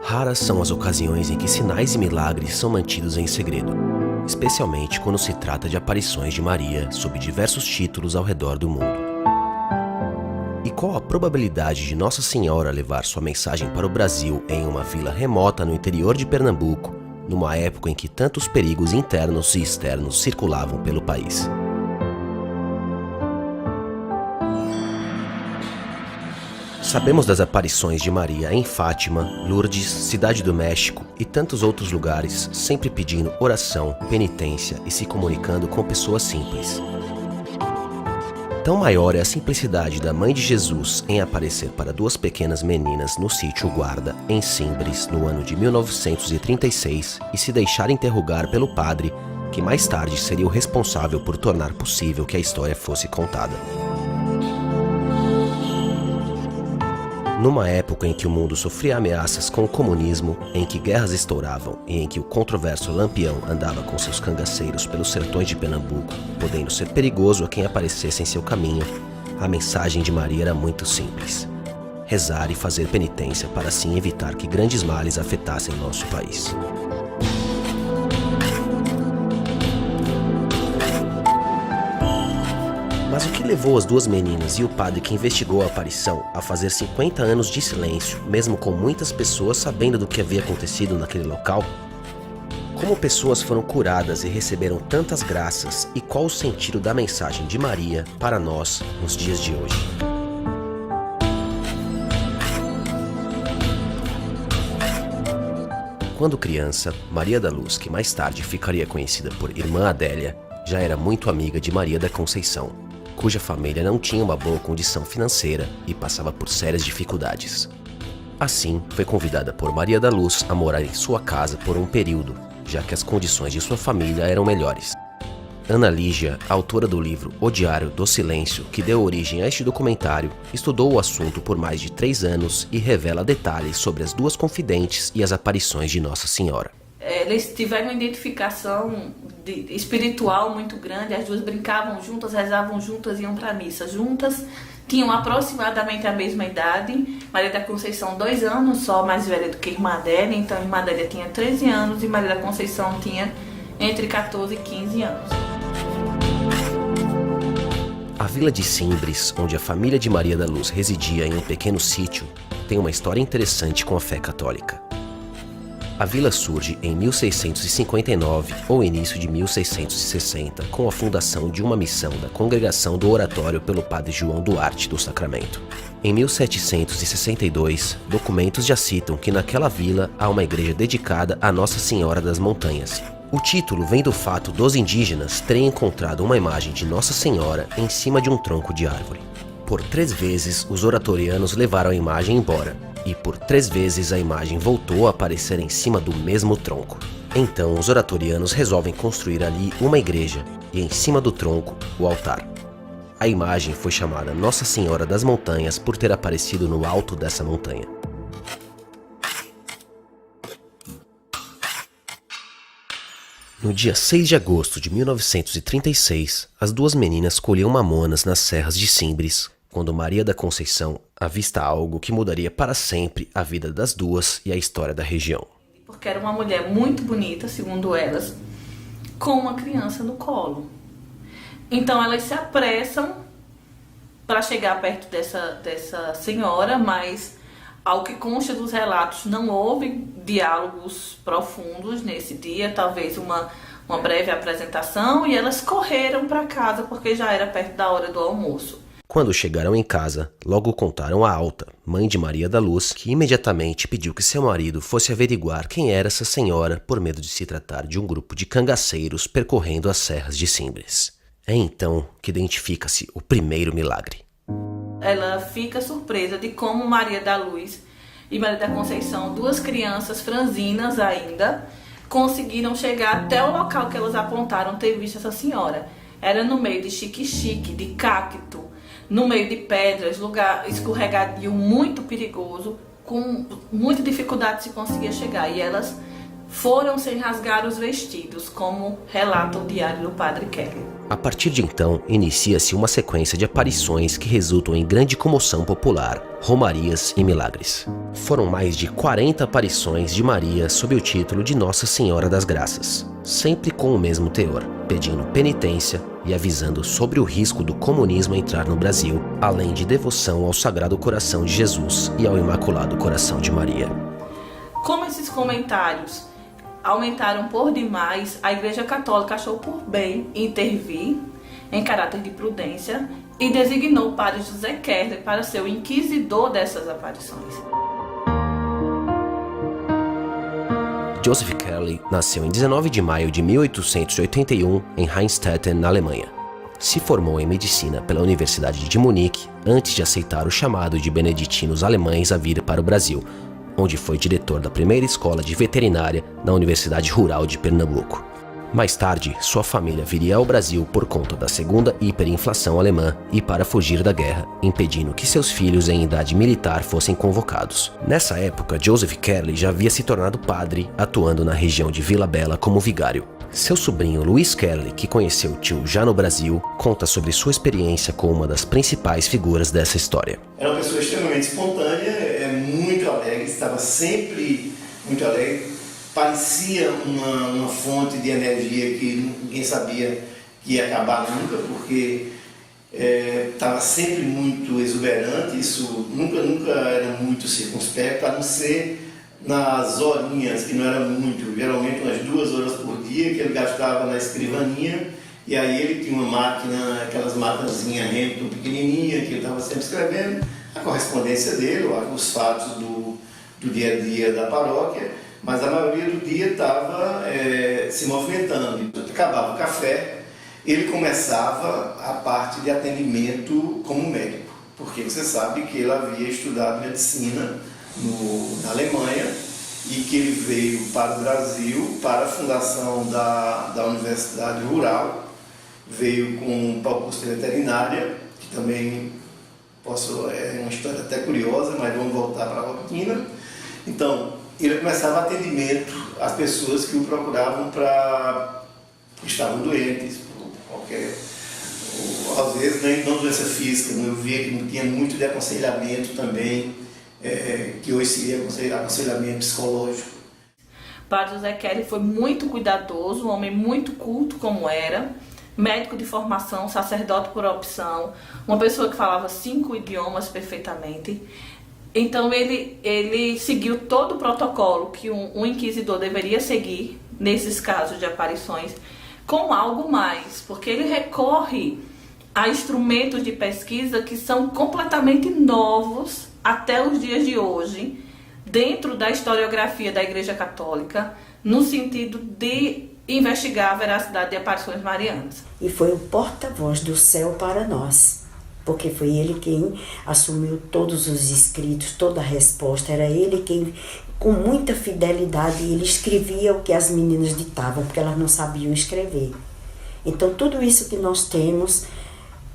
Raras são as ocasiões em que sinais e milagres são mantidos em segredo, especialmente quando se trata de aparições de Maria sob diversos títulos ao redor do mundo. E qual a probabilidade de Nossa Senhora levar sua mensagem para o Brasil em uma vila remota no interior de Pernambuco, numa época em que tantos perigos internos e externos circulavam pelo país? Sabemos das aparições de Maria em Fátima, Lourdes, Cidade do México e tantos outros lugares, sempre pedindo oração, penitência e se comunicando com pessoas simples. Tão maior é a simplicidade da Mãe de Jesus em aparecer para duas pequenas meninas no sítio Guarda, em Simbres, no ano de 1936, e se deixar interrogar pelo padre, que mais tarde seria o responsável por tornar possível que a história fosse contada. Numa época em que o mundo sofria ameaças com o comunismo, em que guerras estouravam e em que o controverso Lampião andava com seus cangaceiros pelos sertões de Pernambuco, podendo ser perigoso a quem aparecesse em seu caminho, a mensagem de Maria era muito simples: rezar e fazer penitência para assim evitar que grandes males afetassem nosso país. Mas o que levou as duas meninas e o padre que investigou a aparição a fazer 50 anos de silêncio, mesmo com muitas pessoas sabendo do que havia acontecido naquele local? Como pessoas foram curadas e receberam tantas graças, e qual o sentido da mensagem de Maria para nós nos dias de hoje? Quando criança, Maria da Luz, que mais tarde ficaria conhecida por Irmã Adélia, já era muito amiga de Maria da Conceição, cuja família não tinha uma boa condição financeira e passava por sérias dificuldades. Assim, foi convidada por Maria da Luz a morar em sua casa por um período, já que as condições de sua família eram melhores. Ana Lígia, autora do livro O Diário do Silêncio, que deu origem a este documentário, estudou o assunto por mais de 3 anos e revela detalhes sobre as duas confidentes e as aparições de Nossa Senhora. Eles tiveram uma identificação espiritual muito grande, as duas brincavam juntas, rezavam juntas, iam para a missa juntas, tinham aproximadamente a mesma idade. Maria da Conceição 2 anos só mais velha do que Irmã Adélia, então Irmã Adélia tinha 13 anos e Maria da Conceição tinha entre 14 e 15 anos. A vila de Simbres, onde a família de Maria da Luz residia em um pequeno sítio, tem uma história interessante com a fé católica. A vila surge em 1659 ou início de 1660, com a fundação de uma missão da Congregação do Oratório pelo padre João Duarte do Sacramento. Em 1762, documentos já citam que naquela vila há uma igreja dedicada a Nossa Senhora das Montanhas. O título vem do fato dos indígenas terem encontrado uma imagem de Nossa Senhora em cima de um tronco de árvore. Por 3 vezes, os oratorianos levaram a imagem embora, e por 3 vezes a imagem voltou a aparecer em cima do mesmo tronco. Então os oratorianos resolvem construir ali uma igreja e em cima do tronco o altar. A imagem foi chamada Nossa Senhora das Montanhas por ter aparecido no alto dessa montanha. No dia 6 de agosto de 1936, as duas meninas colhiam mamonas nas serras de Simbres, quando Maria da Conceição avista algo que mudaria para sempre a vida das duas e a história da região. Porque era uma mulher muito bonita, segundo elas, com uma criança no colo. Então elas se apressam para chegar perto dessa senhora, mas ao que consta dos relatos não houve diálogos profundos nesse dia, talvez uma breve apresentação, e elas correram para casa porque já era perto da hora do almoço. Quando chegaram em casa, logo contaram a Alta, mãe de Maria da Luz, que imediatamente pediu que seu marido fosse averiguar quem era essa senhora por medo de se tratar de um grupo de cangaceiros percorrendo as serras de Simbres. É então que identifica-se o primeiro milagre. Ela fica surpresa de como Maria da Luz e Maria da Conceição, duas crianças franzinas ainda, conseguiram chegar até o local que elas apontaram ter visto essa senhora. Era no meio de xique-xique, de cacto, no meio de pedras, lugar escorregadio muito perigoso, com muita dificuldade se conseguia chegar. E elas foram sem rasgar os vestidos, como relata o diário do Padre Kelly. A partir de então, inicia-se uma sequência de aparições que resultam em grande comoção popular, romarias e milagres. Foram mais de 40 aparições de Maria sob o título de Nossa Senhora das Graças, sempre com o mesmo teor, pedindo penitência e avisando sobre o risco do comunismo entrar no Brasil, além de devoção ao Sagrado Coração de Jesus e ao Imaculado Coração de Maria. Como esses comentários aumentaram por demais, a Igreja Católica achou por bem intervir em caráter de prudência e designou o padre José Kerley para ser o inquisidor dessas aparições. Joseph Kerley nasceu em 19 de maio de 1881 em Rheinstetten, na Alemanha. Se formou em medicina pela Universidade de Munique antes de aceitar o chamado de beneditinos alemães a vir para o Brasil, onde foi diretor da primeira escola de veterinária na Universidade Rural de Pernambuco. Mais tarde, sua família viria ao Brasil por conta da segunda hiperinflação alemã e para fugir da guerra, impedindo que seus filhos em idade militar fossem convocados. Nessa época, Joseph Kerley já havia se tornado padre, atuando na região de Vila Bela como vigário. Seu sobrinho Luiz Kerley, que conheceu o tio já no Brasil, conta sobre sua experiência com uma das principais figuras dessa história. Era uma pessoa extremamente espontânea, muito alegre, estava sempre muito alegre, parecia uma fonte de energia que ninguém sabia que ia acabar nunca, porque estava sempre muito exuberante, isso nunca era muito circunspecto, a não ser nas horinhas, que não era muito, geralmente umas 2 horas por dia, que ele gastava na escrivaninha, e aí ele tinha uma máquina, aquelas máquinazinhas Hamilton pequenininha, que ele estava sempre escrevendo, a correspondência dele, os fatos do dia a dia da paróquia, mas a maioria do dia estava se movimentando. Acabava o café, ele começava a parte de atendimento como médico, porque você sabe que ele havia estudado medicina na Alemanha e que ele veio para o Brasil para a fundação da Universidade Rural, veio com o curso de veterinária, que também é uma história até curiosa, mas vamos voltar para a rotina. Então, ele começava atendimento às pessoas que o procuravam que estavam doentes, por qualquer, às vezes nem não doença física, eu via que tinha muito de aconselhamento também, que hoje seria aconselhamento psicológico. O padre José Kerley foi muito cuidadoso, um homem muito culto como era, médico de formação, sacerdote por opção, uma pessoa que falava 5 idiomas perfeitamente. Então ele seguiu todo o protocolo que um inquisidor deveria seguir nesses casos de aparições, com algo mais, porque ele recorre a instrumentos de pesquisa que são completamente novos até os dias de hoje, dentro da historiografia da Igreja Católica, no sentido de investigar a veracidade de aparições marianas. E foi o porta-voz do céu para nós, porque foi ele quem assumiu todos os escritos, toda a resposta. Era ele quem, com muita fidelidade, ele escrevia o que as meninas ditavam, porque elas não sabiam escrever. Então tudo isso que nós temos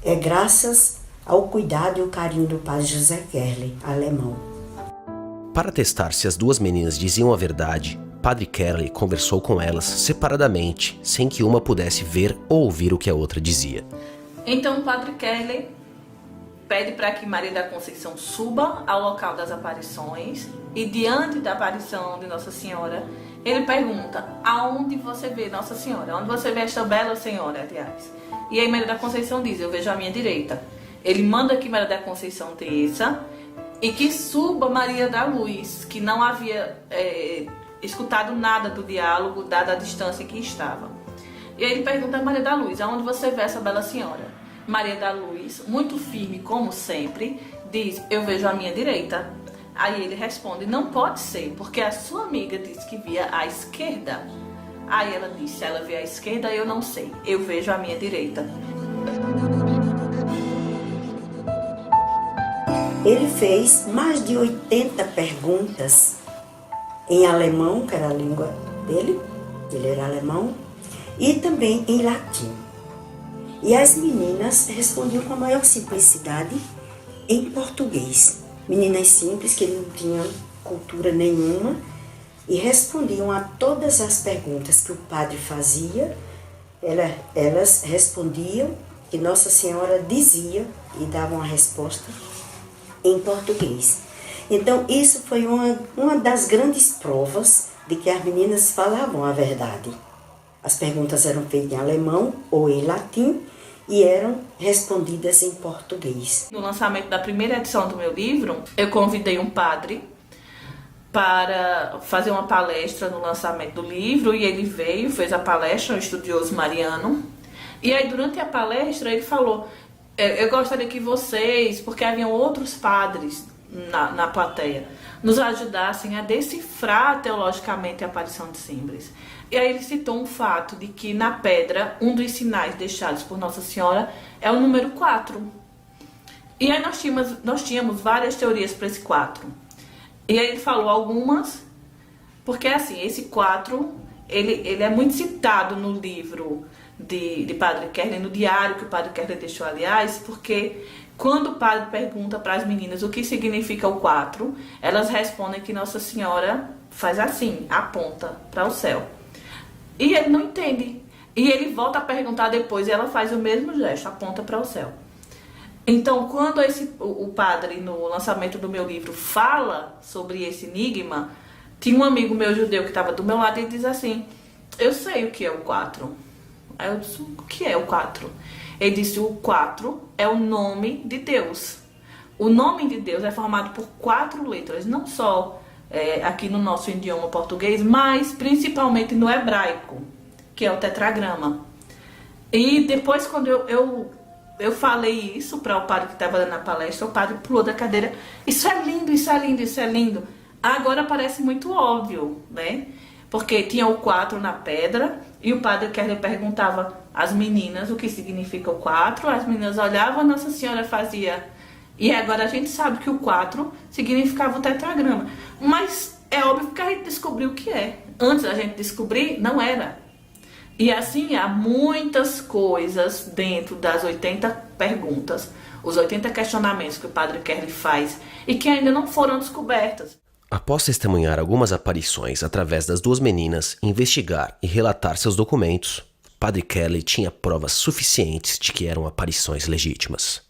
é graças ao cuidado e o carinho do padre José Kerley, alemão. Para testar se as duas meninas diziam a verdade, Padre Kerley conversou com elas separadamente, sem que uma pudesse ver ou ouvir o que a outra dizia. Então o Padre Kerley pede para que Maria da Conceição suba ao local das aparições e, diante da aparição de Nossa Senhora, ele pergunta: aonde você vê Nossa Senhora? Onde você vê esta bela senhora, aliás? E aí Maria da Conceição diz: eu vejo à minha direita. Ele manda que Maria da Conceição desça e que suba Maria da Luz, que não havia escutado nada do diálogo, dada a distância que estava. E aí ele pergunta a Maria da Luz: aonde você vê essa bela senhora? Maria da Luz, muito firme como sempre, diz: eu vejo à minha direita. Aí ele responde: não pode ser, porque a sua amiga disse que via à esquerda. Aí ela disse: ela vê à esquerda, eu não sei, eu vejo à minha direita. Ele fez mais de 80 perguntas em alemão, que era a língua dele, ele era alemão, e também em latim. E as meninas respondiam com a maior simplicidade em português. Meninas simples, que não tinham cultura nenhuma, e respondiam a todas as perguntas que o padre fazia Elas respondiam que Nossa Senhora dizia e dava uma resposta em português. Então, isso foi uma das grandes provas de que as meninas falavam a verdade. As perguntas eram feitas em alemão ou em latim e eram respondidas em português. No lançamento da primeira edição do meu livro, eu convidei um padre para fazer uma palestra no lançamento do livro, e ele veio, fez a palestra, um estudioso mariano. E aí, durante a palestra, ele falou: eu gostaria que vocês, porque haviam outros padres na plateia, nos ajudassem a decifrar teologicamente a aparição de Simbris. E aí ele citou um fato de que na pedra, um dos sinais deixados por Nossa Senhora é o número 4. E aí nós tínhamos várias teorias para esse 4. E aí ele falou algumas, porque assim, esse 4, ele é muito citado no livro de Padre Kerley, no diário que o Padre Kerley deixou, aliás, porque quando o padre pergunta para as meninas o que significa o 4, elas respondem que Nossa Senhora faz assim, aponta para o céu. E ele não entende. E ele volta a perguntar depois e ela faz o mesmo gesto, aponta para o céu. Então, quando o padre, no lançamento do meu livro, fala sobre esse enigma, tinha um amigo meu judeu que estava do meu lado e diz assim: eu sei o que é o 4. Aí eu disse: o que é o 4? Ele disse: o 4 é o nome de Deus. O nome de Deus é formado por 4 letras, não só aqui no nosso idioma português, mas principalmente no hebraico, que é o tetragrama. E depois, quando eu falei isso para o padre que estava dando a palestra, o padre pulou da cadeira: isso é lindo, isso é lindo, isso é lindo. Agora parece muito óbvio, né? Porque tinha o 4 na pedra e o padre Kerley perguntava às meninas o que significa o 4. As meninas olhavam, a Nossa Senhora fazia. E agora a gente sabe que o 4 significava o tetragrama. Mas é óbvio que a gente descobriu o que é. Antes da gente descobrir, não era. E assim, há muitas coisas dentro das 80 perguntas, os 80 questionamentos que o Padre Kerley faz e que ainda não foram descobertas. Após testemunhar algumas aparições através das duas meninas, investigar e relatar seus documentos, Padre Kerley tinha provas suficientes de que eram aparições legítimas.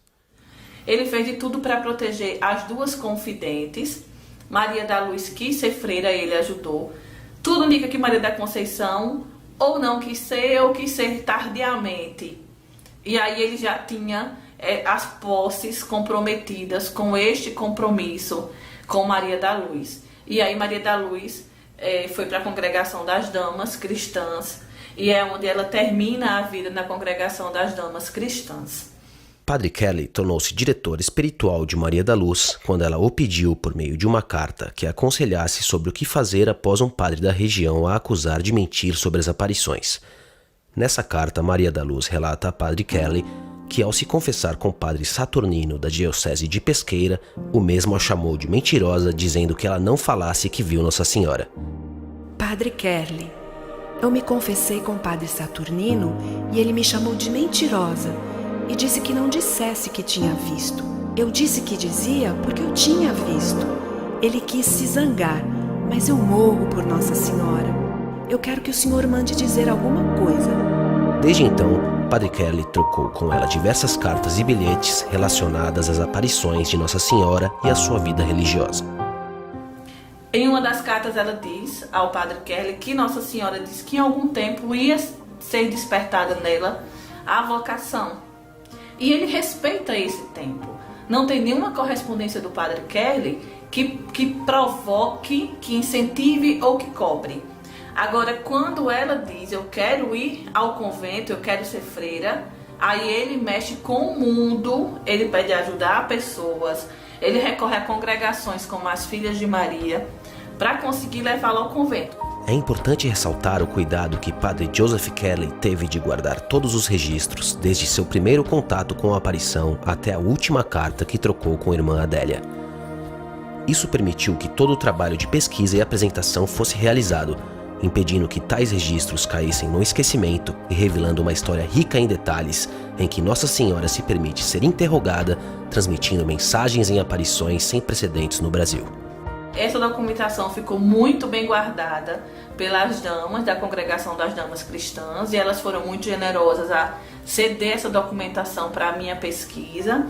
Ele fez de tudo para proteger as duas confidentes. Maria da Luz quis ser freira, ele ajudou. Tudo indica que Maria da Conceição ou não quis ser, ou quis ser tardiamente. E aí ele já tinha as posses comprometidas com este compromisso com Maria da Luz. E aí Maria da Luz foi para a Congregação das Damas Cristãs, e é onde ela termina a vida na Congregação das Damas Cristãs. Padre Kerley tornou-se diretor espiritual de Maria da Luz quando ela o pediu por meio de uma carta que a aconselhasse sobre o que fazer após um padre da região a acusar de mentir sobre as aparições. Nessa carta, Maria da Luz relata a Padre Kerley que, ao se confessar com o padre Saturnino da diocese de Pesqueira, o mesmo a chamou de mentirosa, dizendo que ela não falasse que viu Nossa Senhora. Padre Kerley, eu me confessei com o padre Saturnino e ele me chamou de mentirosa e disse que não dissesse que tinha visto. Eu disse que dizia porque eu tinha visto. Ele quis se zangar, mas eu morro por Nossa Senhora. Eu quero que o senhor mande dizer alguma coisa. Desde então, Padre Kerley trocou com ela diversas cartas e bilhetes relacionadas às aparições de Nossa Senhora e à sua vida religiosa. Em uma das cartas ela diz ao Padre Kerley que Nossa Senhora disse que em algum tempo ia ser despertada nela a vocação. E ele respeita esse tempo. Não tem nenhuma correspondência do Padre Kerley que provoque, que incentive ou que cobre. Agora, quando ela diz: eu quero ir ao convento, eu quero ser freira, aí ele mexe com o mundo, ele pede ajuda a pessoas, ele recorre a congregações como as Filhas de Maria para conseguir levá-la ao convento. É importante ressaltar o cuidado que Padre Joseph Kerley teve de guardar todos os registros, desde seu primeiro contato com a aparição até a última carta que trocou com a irmã Adélia. Isso permitiu que todo o trabalho de pesquisa e apresentação fosse realizado, impedindo que tais registros caíssem no esquecimento e revelando uma história rica em detalhes em que Nossa Senhora se permite ser interrogada, transmitindo mensagens em aparições sem precedentes no Brasil. Essa documentação ficou muito bem guardada pelas damas da Congregação das Damas Cristãs, e elas foram muito generosas a ceder essa documentação para a minha pesquisa.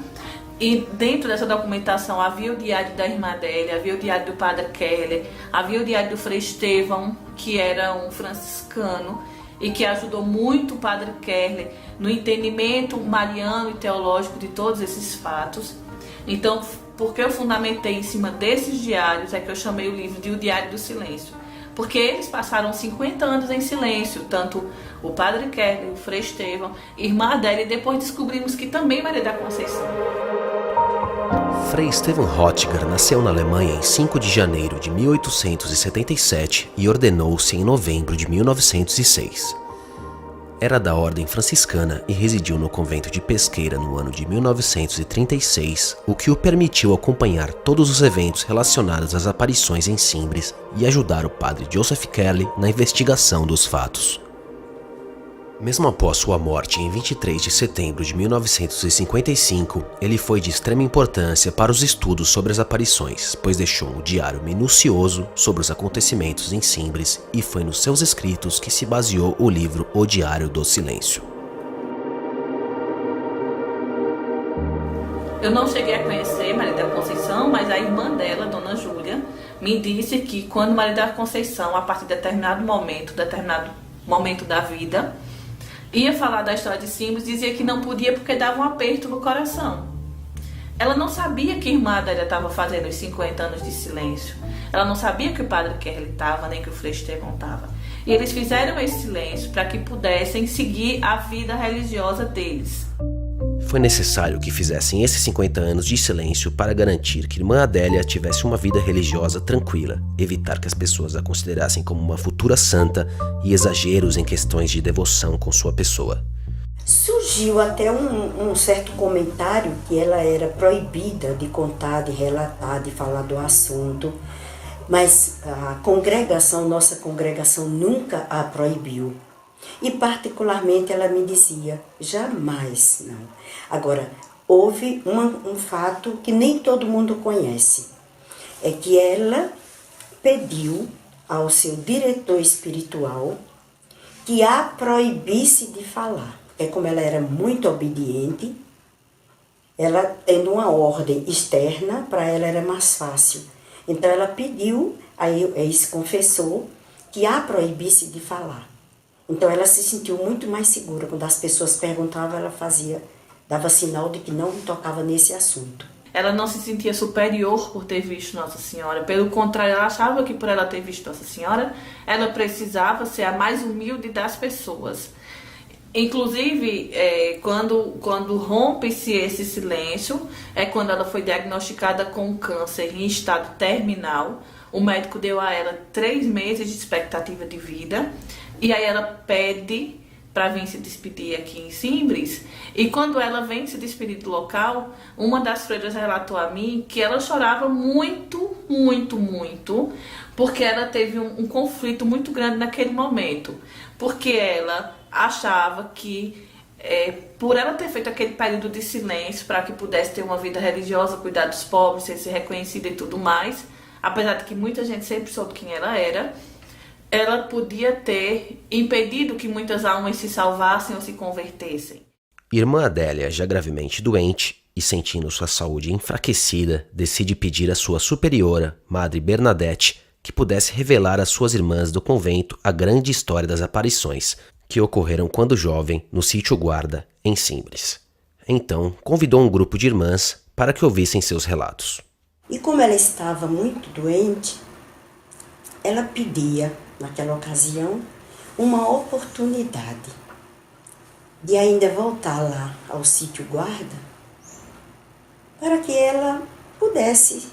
E dentro dessa documentação havia o diário da irmã Adélia, havia o diário do padre Keller, havia o diário do Frei Estevão, que era um franciscano e que ajudou muito o padre Keller no entendimento mariano e teológico de todos esses fatos. Então, porque eu fundamentei em cima desses diários, é que eu chamei o livro de O Diário do Silêncio. Porque eles passaram 50 anos em silêncio, tanto o padre Keller, o Frei Estevão, irmã Adélia, e depois descobrimos que também Maria da Conceição. Frei Stephan Röttger nasceu na Alemanha em 5 de janeiro de 1877 e ordenou-se em novembro de 1906. Era da ordem franciscana e residiu no convento de Pesqueira no ano de 1936, o que o permitiu acompanhar todos os eventos relacionados às aparições em Simbres e ajudar o padre Joseph Kerley na investigação dos fatos. Mesmo após sua morte em 23 de setembro de 1955, ele foi de extrema importância para os estudos sobre as aparições, pois deixou um diário minucioso sobre os acontecimentos em Simbres e foi nos seus escritos que se baseou o livro O Diário do Silêncio. Eu não cheguei a conhecer Maria da Conceição, mas a irmã dela, Dona Júlia, me disse que quando Maria da Conceição, a partir de determinado momento da vida, ia falar da história de Simbres, dizia que não podia porque dava um aperto no coração. Ela não sabia que a irmã Adélia estava fazendo os 50 anos de silêncio. Ela não sabia que o padre Kerley estava, nem que o Frei Estevão estava. E eles fizeram esse silêncio para que pudessem seguir a vida religiosa deles. Foi necessário que fizessem esses 50 anos de silêncio para garantir que irmã Adélia tivesse uma vida religiosa tranquila, evitar que as pessoas a considerassem como uma futura santa e exageros em questões de devoção com sua pessoa. Surgiu até um certo comentário que ela era proibida de contar, de relatar, de falar do assunto, mas a congregação, nossa congregação, nunca a proibiu. E particularmente ela me dizia, jamais, não. Agora, houve um fato que nem todo mundo conhece. É que ela pediu ao seu diretor espiritual que a proibisse de falar. Porque como ela era muito obediente, ela tendo uma ordem externa, para ela era mais fácil. Então ela pediu, aí esse confessou, que a proibisse de falar. Então ela se sentiu muito mais segura. Quando as pessoas perguntavam, ela dava sinal de que não tocava nesse assunto. Ela não se sentia superior por ter visto Nossa Senhora. Pelo contrário, ela achava que por ela ter visto Nossa Senhora, ela precisava ser a mais humilde das pessoas. Inclusive, quando rompe-se esse silêncio, é quando ela foi diagnosticada com câncer em estado terminal. O médico deu a ela 3 meses de expectativa de vida. E aí ela pede para vir se despedir aqui em Simbres. E quando ela vem se despedir do local, uma das freiras relatou a mim que ela chorava muito, muito, muito, porque ela teve um conflito muito grande naquele momento. Porque ela achava que, por ela ter feito aquele período de silêncio para que pudesse ter uma vida religiosa, cuidar dos pobres, ser reconhecida e tudo mais, apesar de que muita gente sempre soube quem ela podia ter impedido que muitas almas se salvassem ou se convertessem. Irmã Adélia, já gravemente doente e sentindo sua saúde enfraquecida, decide pedir à sua superiora, Madre Bernadette, que pudesse revelar às suas irmãs do convento a grande história das aparições, que ocorreram quando jovem no sítio Guarda, em Simbres. Então, convidou um grupo de irmãs para que ouvissem seus relatos. E como ela estava muito doente, ela pedia, naquela ocasião, uma oportunidade de ainda voltar lá ao sítio Guarda para que ela pudesse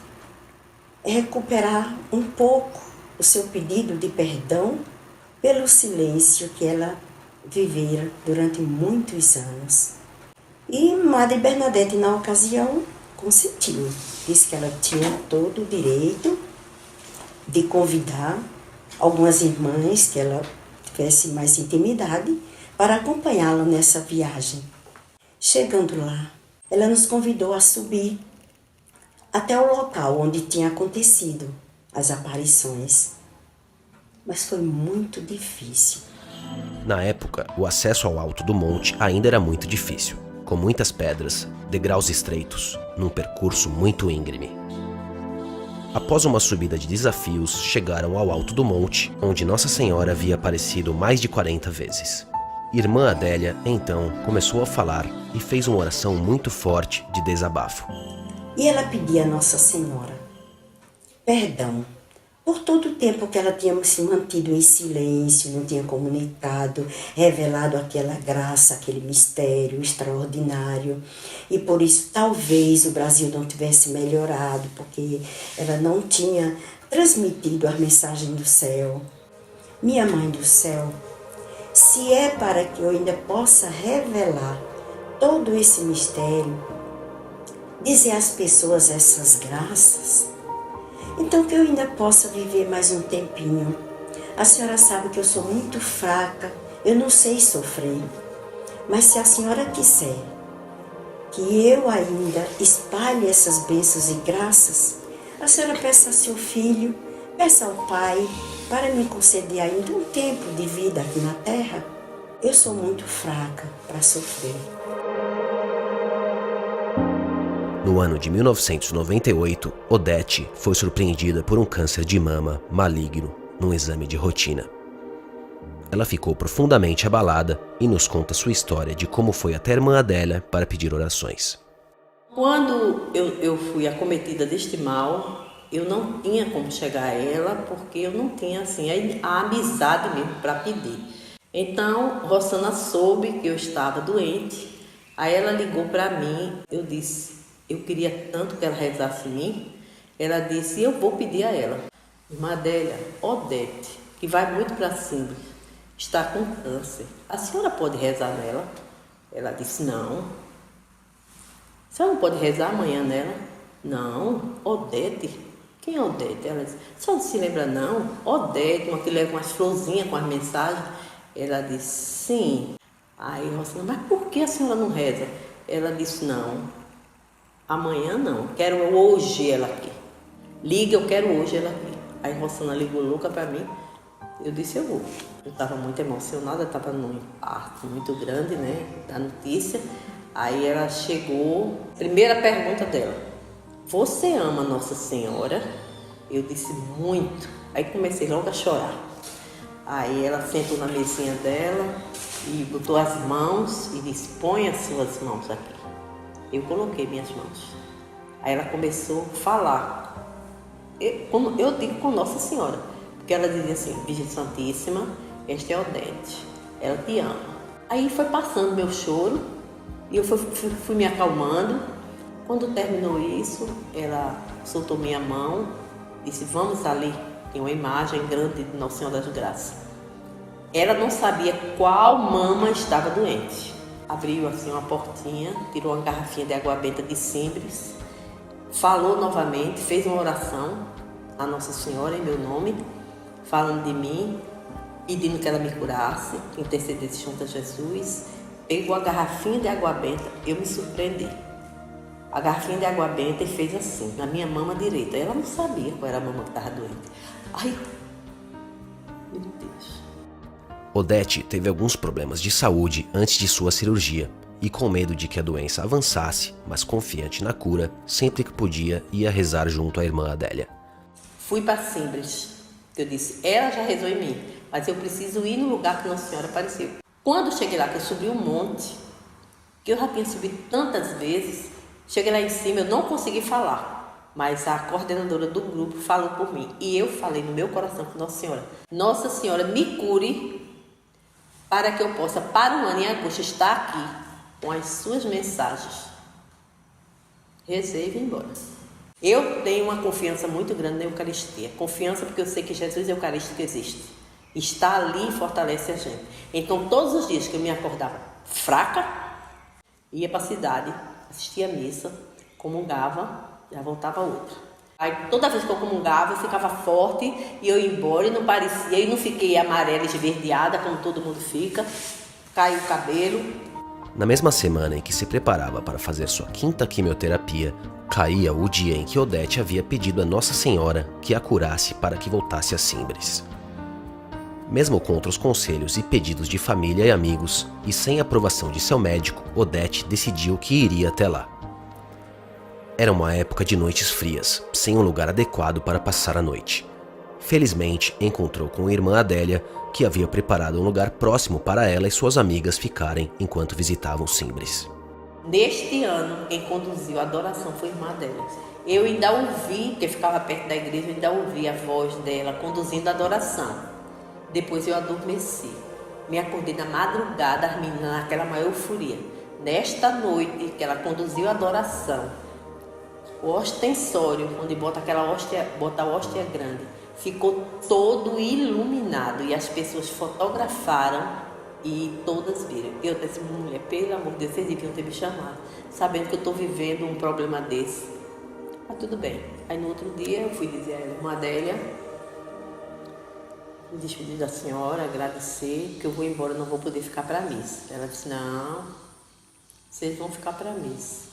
recuperar um pouco o seu pedido de perdão pelo silêncio que ela vivera durante muitos anos. E Madre Bernadette, na ocasião, consentiu. Disse que ela tinha todo o direito de convidar algumas irmãs que ela tivesse mais intimidade para acompanhá-la nessa viagem. Chegando lá, ela nos convidou a subir até o local onde tinha acontecido as aparições. Mas foi muito difícil. Na época, o acesso ao alto do monte ainda era muito difícil, com muitas pedras, degraus estreitos, num percurso muito íngreme. Após uma subida de desafios, chegaram ao alto do monte, onde Nossa Senhora havia aparecido mais de 40 vezes. Irmã Adélia, então, começou a falar e fez uma oração muito forte de desabafo. E ela pedia a Nossa Senhora perdão por todo o tempo que ela tinha se mantido em silêncio, não tinha comunicado, revelado aquela graça, aquele mistério extraordinário. E por isso talvez o Brasil não tivesse melhorado, porque ela não tinha transmitido a mensagem do céu. Minha Mãe do Céu, se é para que eu ainda possa revelar todo esse mistério, dizer às pessoas essas graças, então que eu ainda possa viver mais um tempinho. A senhora sabe que eu sou muito fraca, eu não sei sofrer. Mas se a senhora quiser que eu ainda espalhe essas bênçãos e graças, a senhora peça a seu filho, peça ao Pai, para me conceder ainda um tempo de vida aqui na terra. Eu sou muito fraca para sofrer. No ano de 1998, Odete foi surpreendida por um câncer de mama maligno num exame de rotina. Ela ficou profundamente abalada e nos conta sua história de como foi até a irmã Adélia para pedir orações. Quando eu fui acometida deste mal, eu não tinha como chegar a ela, porque eu não tinha assim, a amizade mesmo para pedir. Então, Rosana soube que eu estava doente, aí ela ligou para mim, eu disse, eu queria tanto que ela rezasse em mim, ela disse, eu vou pedir a ela. Irmã Adélia, Odete, que vai muito para cima, está com câncer, a senhora pode rezar nela? Ela disse, não. A senhora não pode rezar amanhã nela? Não. Odete? Quem é Odete? Ela disse, a senhora não se lembra não? Odete, uma que leva umas florzinhas com as mensagens. Ela disse, sim. Aí Rosana, mas por que a senhora não reza? Ela disse, não. Amanhã não, quero hoje ela aqui. Liga, eu quero hoje ela aqui. Aí Rosana ligou louca para mim. Eu disse, eu vou. Eu estava muito emocionada, estava num impacto muito grande, né, da notícia. Aí ela chegou, primeira pergunta dela, você ama Nossa Senhora? Eu disse, muito. Aí comecei logo a chorar. Aí ela sentou na mesinha dela e botou as mãos e disse, põe as suas mãos aqui. Eu coloquei minhas mãos. Aí ela começou a falar. Eu digo com Nossa Senhora, porque ela dizia assim, Virgem Santíssima, esta é Odete, ela te ama. Aí foi passando meu choro e eu fui me acalmando. Quando terminou isso, ela soltou minha mão, disse, vamos ali, tem uma imagem grande de Nossa Senhora das Graças. Ela não sabia qual mama estava doente. Abriu assim uma portinha, tirou uma garrafinha de água benta de Simbres, falou novamente, fez uma oração a Nossa Senhora em meu nome, falando de mim, pedindo que ela me curasse, que intercedesse junto a Jesus. Pegou a garrafinha de água benta, eu me surpreendi. A garrafinha de água benta e fez assim, na minha mama direita. Ela não sabia qual era a mama que estava doente. Ai, meu Deus. Odete teve alguns problemas de saúde antes de sua cirurgia e com medo de que a doença avançasse, mas confiante na cura, sempre que podia ia rezar junto à irmã Adélia. Fui para Simbres. Eu disse, ela já rezou em mim, mas eu preciso ir no lugar que Nossa Senhora apareceu. Quando eu cheguei lá, que eu subi um monte, que eu já tinha subido tantas vezes, cheguei lá em cima, eu não consegui falar, mas a coordenadora do grupo falou por mim. E eu falei no meu coração com Nossa Senhora, me cure para que eu possa, para o ano em agosto, estar aqui com as suas mensagens. Rezei e vim embora. Eu tenho uma confiança muito grande na Eucaristia. Confiança porque eu sei que Jesus Eucarístico existe. Está ali e fortalece a gente. Então, todos os dias que eu me acordava fraca, ia para a cidade, assistia a missa, comungava, já voltava outra. Aí, toda vez que eu comungava, eu ficava forte e eu ia embora e não parecia, e não fiquei amarela, esverdeada, como todo mundo fica. Caiu o cabelo. Na mesma semana em que se preparava para fazer sua 5ª quimioterapia, caía o dia em que Odete havia pedido a Nossa Senhora que a curasse para que voltasse a Simbres. Mesmo contra os conselhos e pedidos de família e amigos, e sem a aprovação de seu médico, Odete decidiu que iria até lá. Era uma época de noites frias, sem um lugar adequado para passar a noite. Felizmente, encontrou com a irmã Adélia, que havia preparado um lugar próximo para ela e suas amigas ficarem enquanto visitavam Simbres. Neste ano, quem conduziu a adoração foi a irmã Adélia. Eu ainda ouvi, porque eu ficava perto da igreja, eu ainda ouvi a voz dela conduzindo a adoração. Depois eu adormeci. Me acordei na madrugada, as meninas naquela maior euforia. Nesta noite que ela conduziu a adoração, o ostensório, onde bota aquela hóstia, bota a hóstia grande, ficou todo iluminado e as pessoas fotografaram e todas viram. Eu disse, mulher, pelo amor de Deus, vocês deviam ter me chamado, sabendo que eu estou vivendo um problema desse. Mas tudo bem. Aí no outro dia eu fui dizer a ela, irmã Adélia, me despedir da senhora, agradecer, que eu vou embora, não vou poder ficar para a missa. Ela disse, não, vocês vão ficar para a missa.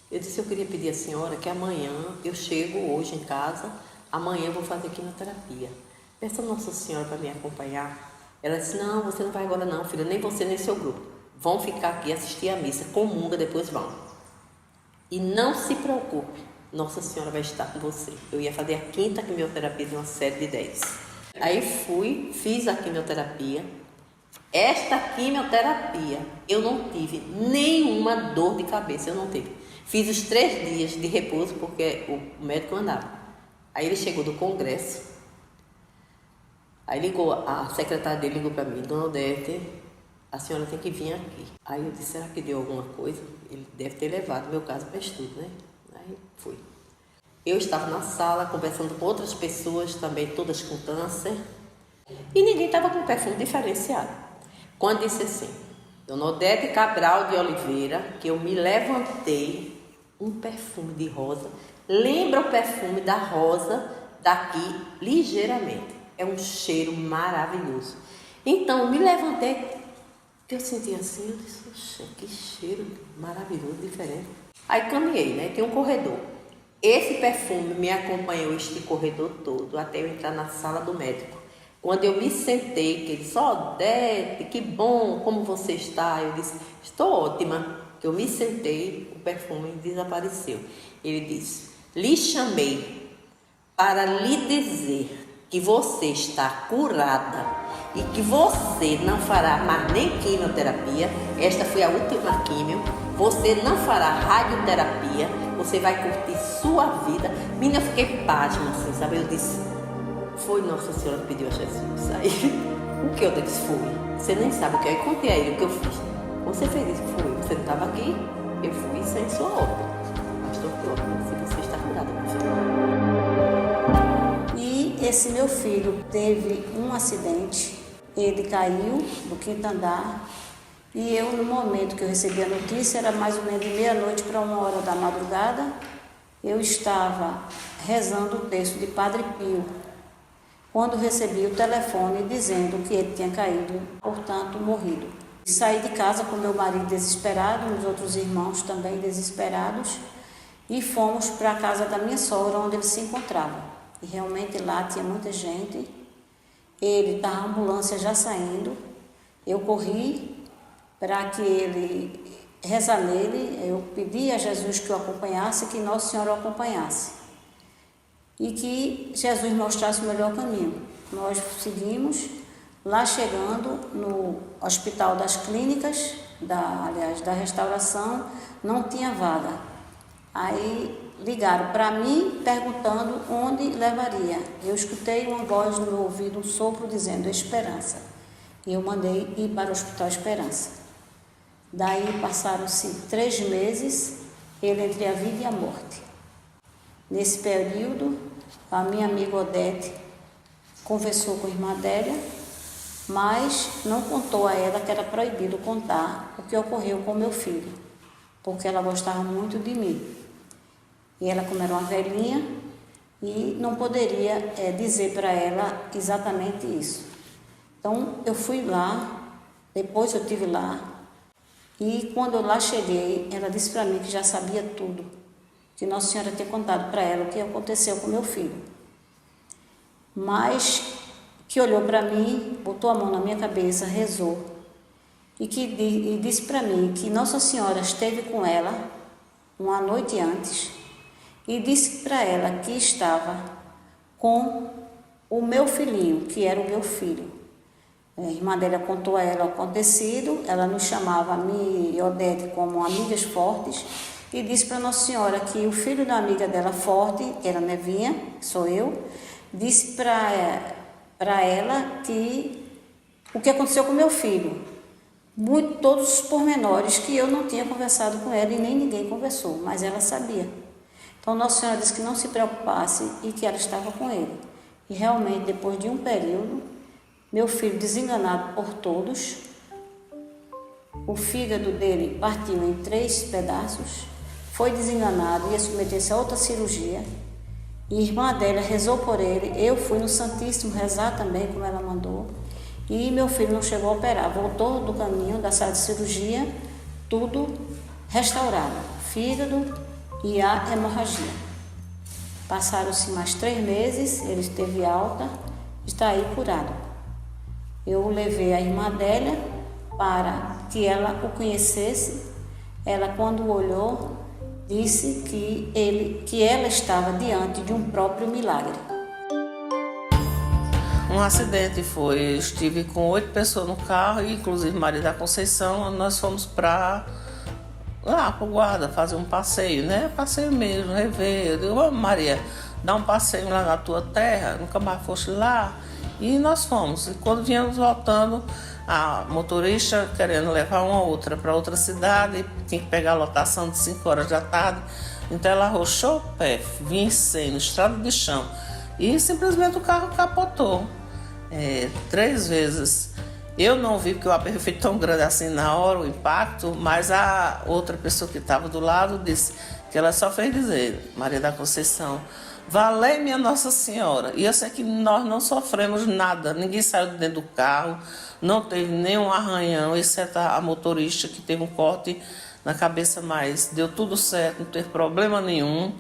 Eu disse, eu queria pedir à senhora que amanhã, eu chego hoje em casa, amanhã eu vou fazer quimioterapia. Peça a Nossa Senhora para me acompanhar. Ela disse, não, você não vai agora não, filha, nem você nem seu grupo. Vão ficar aqui assistir a missa, comunga, depois vão. E não se preocupe, Nossa Senhora vai estar com você. Eu ia fazer a 5ª quimioterapia de uma série de 10. Aí fui, fiz a quimioterapia. Esta quimioterapia, eu não tive nenhuma dor de cabeça, eu não tive. Fiz os 3 dias de repouso, porque o médico andava. Aí ele chegou do congresso, aí ligou, a secretária dele ligou para mim, dona Odete, a senhora tem que vir aqui. Aí eu disse, será que deu alguma coisa? Ele deve ter levado meu caso para estudo, né? Aí fui. Eu estava na sala conversando com outras pessoas também, todas com câncer, e ninguém estava com perfume diferenciado. Quando disse assim, dona Odete Cabral de Oliveira, que eu me levantei, um perfume de rosa, lembra o perfume da rosa daqui ligeiramente. É um cheiro maravilhoso. Então, eu me levantei, eu senti assim, eu disse, oxe, que cheiro maravilhoso, diferente. Aí caminhei, né? Tem um corredor. Esse perfume me acompanhou este corredor todo, até eu entrar na sala do médico. Quando eu me sentei, que ele disse, Odete, que bom, como você está? Eu disse, estou ótima. Eu me sentei, o perfume desapareceu. Ele disse, lhe chamei para lhe dizer que você está curada e que você não fará mais nem quimioterapia. Esta foi a última quimio. Você não fará radioterapia. Você vai curtir sua vida. Menina, eu fiquei pasma, assim, sabe? Eu disse, foi Nossa Senhora que pediu a Jesus. Aí, o que eu disse? Foi. Você nem sabe o que é. Eu contei a ele o que eu fiz. Você fez isso? Fui. Você não estava aqui? Eu fui sem sua ordem. Pastor, se você está curada, meu filho. E esse meu filho teve um acidente. Ele caiu do 5º andar. E eu, no momento que eu recebi a notícia, era mais ou menos de meia-noite para 1h da madrugada, eu estava rezando o texto de Padre Pio, quando recebi o telefone dizendo que ele tinha caído, portanto, morrido. Saí de casa com meu marido desesperado, os outros irmãos também desesperados, e fomos para a casa da minha sogra, onde ele se encontrava. E realmente lá tinha muita gente, ele estava a ambulância já saindo, eu corri para que ele reza nele, eu pedi a Jesus que o acompanhasse, que Nossa Senhora o acompanhasse. E que Jesus mostrasse o melhor caminho. Nós seguimos, lá chegando no Hospital das Clínicas, da Restauração, não tinha vaga. Aí ligaram para mim perguntando onde levaria. Eu escutei uma voz no meu ouvido, um sopro dizendo Esperança. E eu mandei ir para o Hospital Esperança. Daí passaram-se 3 meses, ele entre a vida e a morte. Nesse período, a minha amiga Odete conversou com a irmã Adélia, mas não contou a ela que era proibido contar o que ocorreu com meu filho, porque ela gostava muito de mim. E ela, como era uma velhinha, e não poderia dizer para ela exatamente isso. Então, eu fui lá, depois eu estive lá, E quando eu lá cheguei, ela disse para mim que já sabia tudo, que Nossa Senhora tinha contado para ela o que aconteceu com meu filho. Mas que olhou para mim, botou a mão na minha cabeça, rezou e disse para mim que Nossa Senhora esteve com ela uma noite antes e disse para ela que estava com o meu filhinho, que era o meu filho. A irmã dela contou a ela o acontecido, ela nos chamava, a mim e Odete, como amigas fortes, e disse para Nossa Senhora que o filho da amiga dela forte, que era Nevinha, que sou eu, disse para ela que o que aconteceu com meu filho, todos os pormenores que eu não tinha conversado com ela e nem ninguém conversou, mas ela sabia. Então Nossa Senhora disse que não se preocupasse e que ela estava com ele. E realmente, depois de um período, meu filho, desenganado por todos, o fígado dele partiu em 3 pedaços, foi desenganado, ia submeter-se a outra cirurgia. E a irmã dela rezou por ele, eu fui no Santíssimo rezar também, como ela mandou. E meu filho não chegou a operar, voltou do caminho da sala de cirurgia, tudo restaurado, fígado e a hemorragia. Passaram-se mais 3 meses, ele esteve alta, está aí curado. Eu levei a irmã dela para que ela o conhecesse. Ela, quando olhou, disse que ela estava diante de um próprio milagre. Um acidente foi, eu estive com 8 pessoas no carro, inclusive Maria da Conceição, nós fomos para lá pro Guarda fazer um passeio, né? Passeio mesmo, rever. Eu digo, Maria, dá um passeio lá na tua terra, nunca mais foste lá. E nós fomos. E quando viemos voltando, a motorista querendo levar uma outra para outra cidade, tinha que pegar a lotação de 5 horas da tarde. Então ela arrochou o pé, vencendo, estrada de chão. E simplesmente o carro capotou 3 vezes. Eu não vi porque o aperto foi tão grande assim na hora, o impacto, mas a outra pessoa que estava do lado disse que ela só fez dizer, Maria da Conceição, valei minha Nossa Senhora. E eu sei que nós não sofremos nada, ninguém saiu de dentro do carro, não teve nenhum arranhão, exceto a motorista que teve um corte na cabeça, mas deu tudo certo, não teve problema nenhum.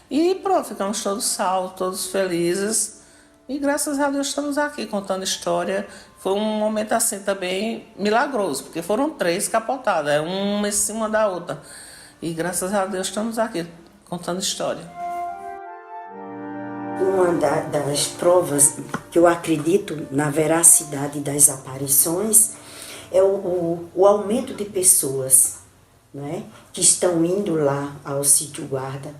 E pronto, ficamos todos salvos, todos felizes. E graças a Deus estamos aqui contando história. Foi um momento assim também milagroso, porque foram 3 capotadas, uma em cima da outra. E graças a Deus estamos aqui contando história. Uma das provas que eu acredito na veracidade das aparições é o aumento de pessoas, né, que estão indo lá ao sítio Guarda.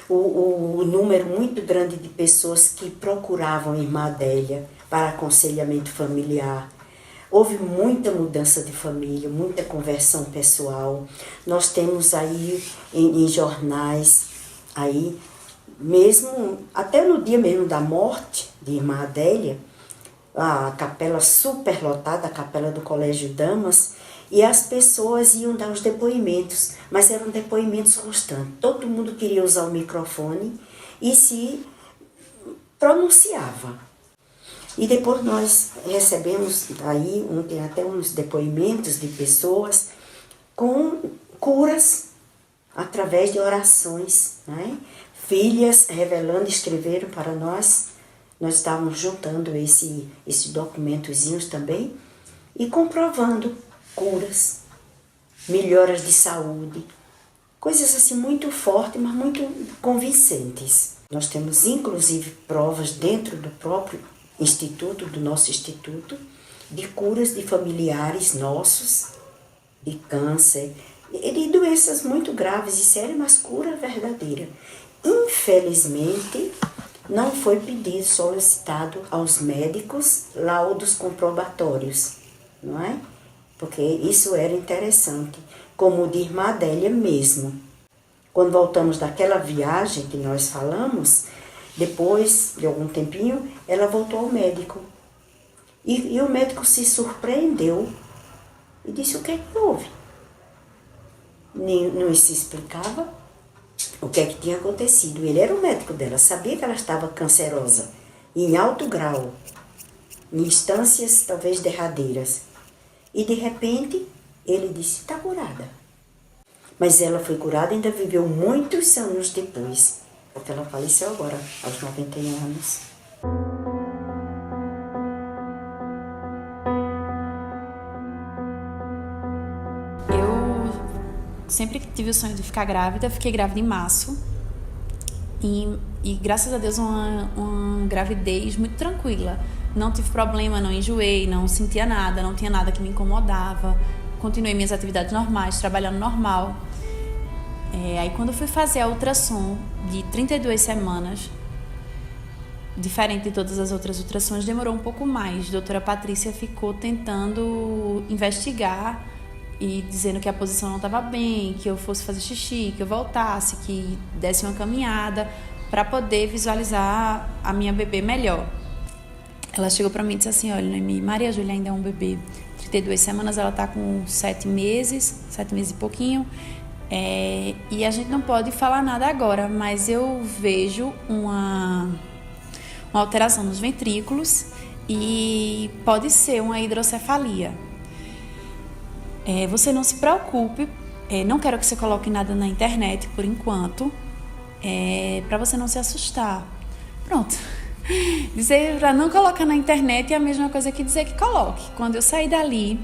O número muito grande de pessoas que procuravam a irmã Adélia para aconselhamento familiar. Houve muita mudança de família, muita conversão pessoal. Nós temos aí em jornais, aí mesmo, até no dia mesmo da morte de irmã Adélia, a capela superlotada, a capela do Colégio Damas, e as pessoas iam dar os depoimentos, mas eram depoimentos constantes. Todo mundo queria usar o microfone e se pronunciava. E depois nós recebemos aí tem até uns depoimentos de pessoas com curas através de orações, né? Filhas revelando, escreveram para nós. Nós estávamos juntando esses documentozinhos também e comprovando curas, melhoras de saúde, coisas assim muito fortes, mas muito convincentes. Nós temos inclusive provas dentro do próprio instituto, do nosso instituto, de curas de familiares nossos, de câncer, de doenças muito graves e sérias, mas cura verdadeira. Infelizmente, não foi pedido, solicitado aos médicos laudos comprobatórios, não é? Porque isso era interessante, como o de irmã Adélia mesmo. Quando voltamos daquela viagem que nós falamos, depois de algum tempinho, ela voltou ao médico. E o médico se surpreendeu e disse: o que é que houve? Não se explicava o que é que tinha acontecido. Ele era o médico dela, sabia que ela estava cancerosa, em alto grau, em instâncias talvez derradeiras. E de repente, Ele disse, está curada. Mas ela foi curada e ainda viveu muitos anos depois, porque ela faleceu agora, aos 91 anos. Sempre tive o sonho de ficar grávida, fiquei grávida em março e graças a Deus uma gravidez muito tranquila. Não tive problema, não enjoei, não sentia nada, não tinha nada que me incomodava. Continuei minhas atividades normais, trabalhando normal. Aí quando eu fui fazer a ultrassom de 32 semanas, diferente de todas as outras ultrassons, demorou um pouco mais. A doutora Patrícia ficou tentando investigar e dizendo que a posição não estava bem, que eu fosse fazer xixi, que eu voltasse, que desse uma caminhada para poder visualizar a minha bebê melhor. Ela chegou para mim e disse assim, olha, Noemi, Maria Júlia ainda é um bebê, 32 semanas, ela está com 7 meses e pouquinho, e a gente não pode falar nada agora, mas eu vejo uma alteração nos ventrículos e pode ser uma hidrocefalia. Você não se preocupe, não quero que você coloque nada na internet por enquanto, para você não se assustar. Pronto. Dizer para não colocar na internet é a mesma coisa que dizer que coloque. Quando eu saí dali,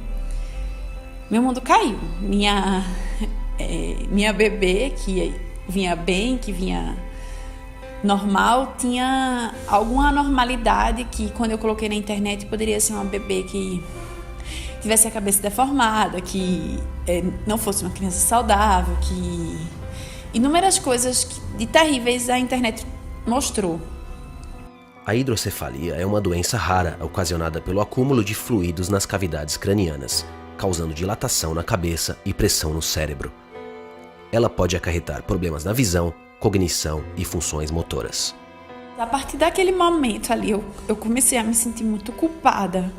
meu mundo caiu. Minha bebê, que vinha bem, que vinha normal, tinha alguma anormalidade que quando eu coloquei na internet poderia ser uma bebê que tivesse a cabeça deformada, que não fosse uma criança saudável, que inúmeras coisas de terríveis a internet mostrou. A hidrocefalia é uma doença rara ocasionada pelo acúmulo de fluidos nas cavidades cranianas, causando dilatação na cabeça e pressão no cérebro. Ela pode acarretar problemas na visão, cognição e funções motoras. A partir daquele momento ali, eu comecei a me sentir muito culpada,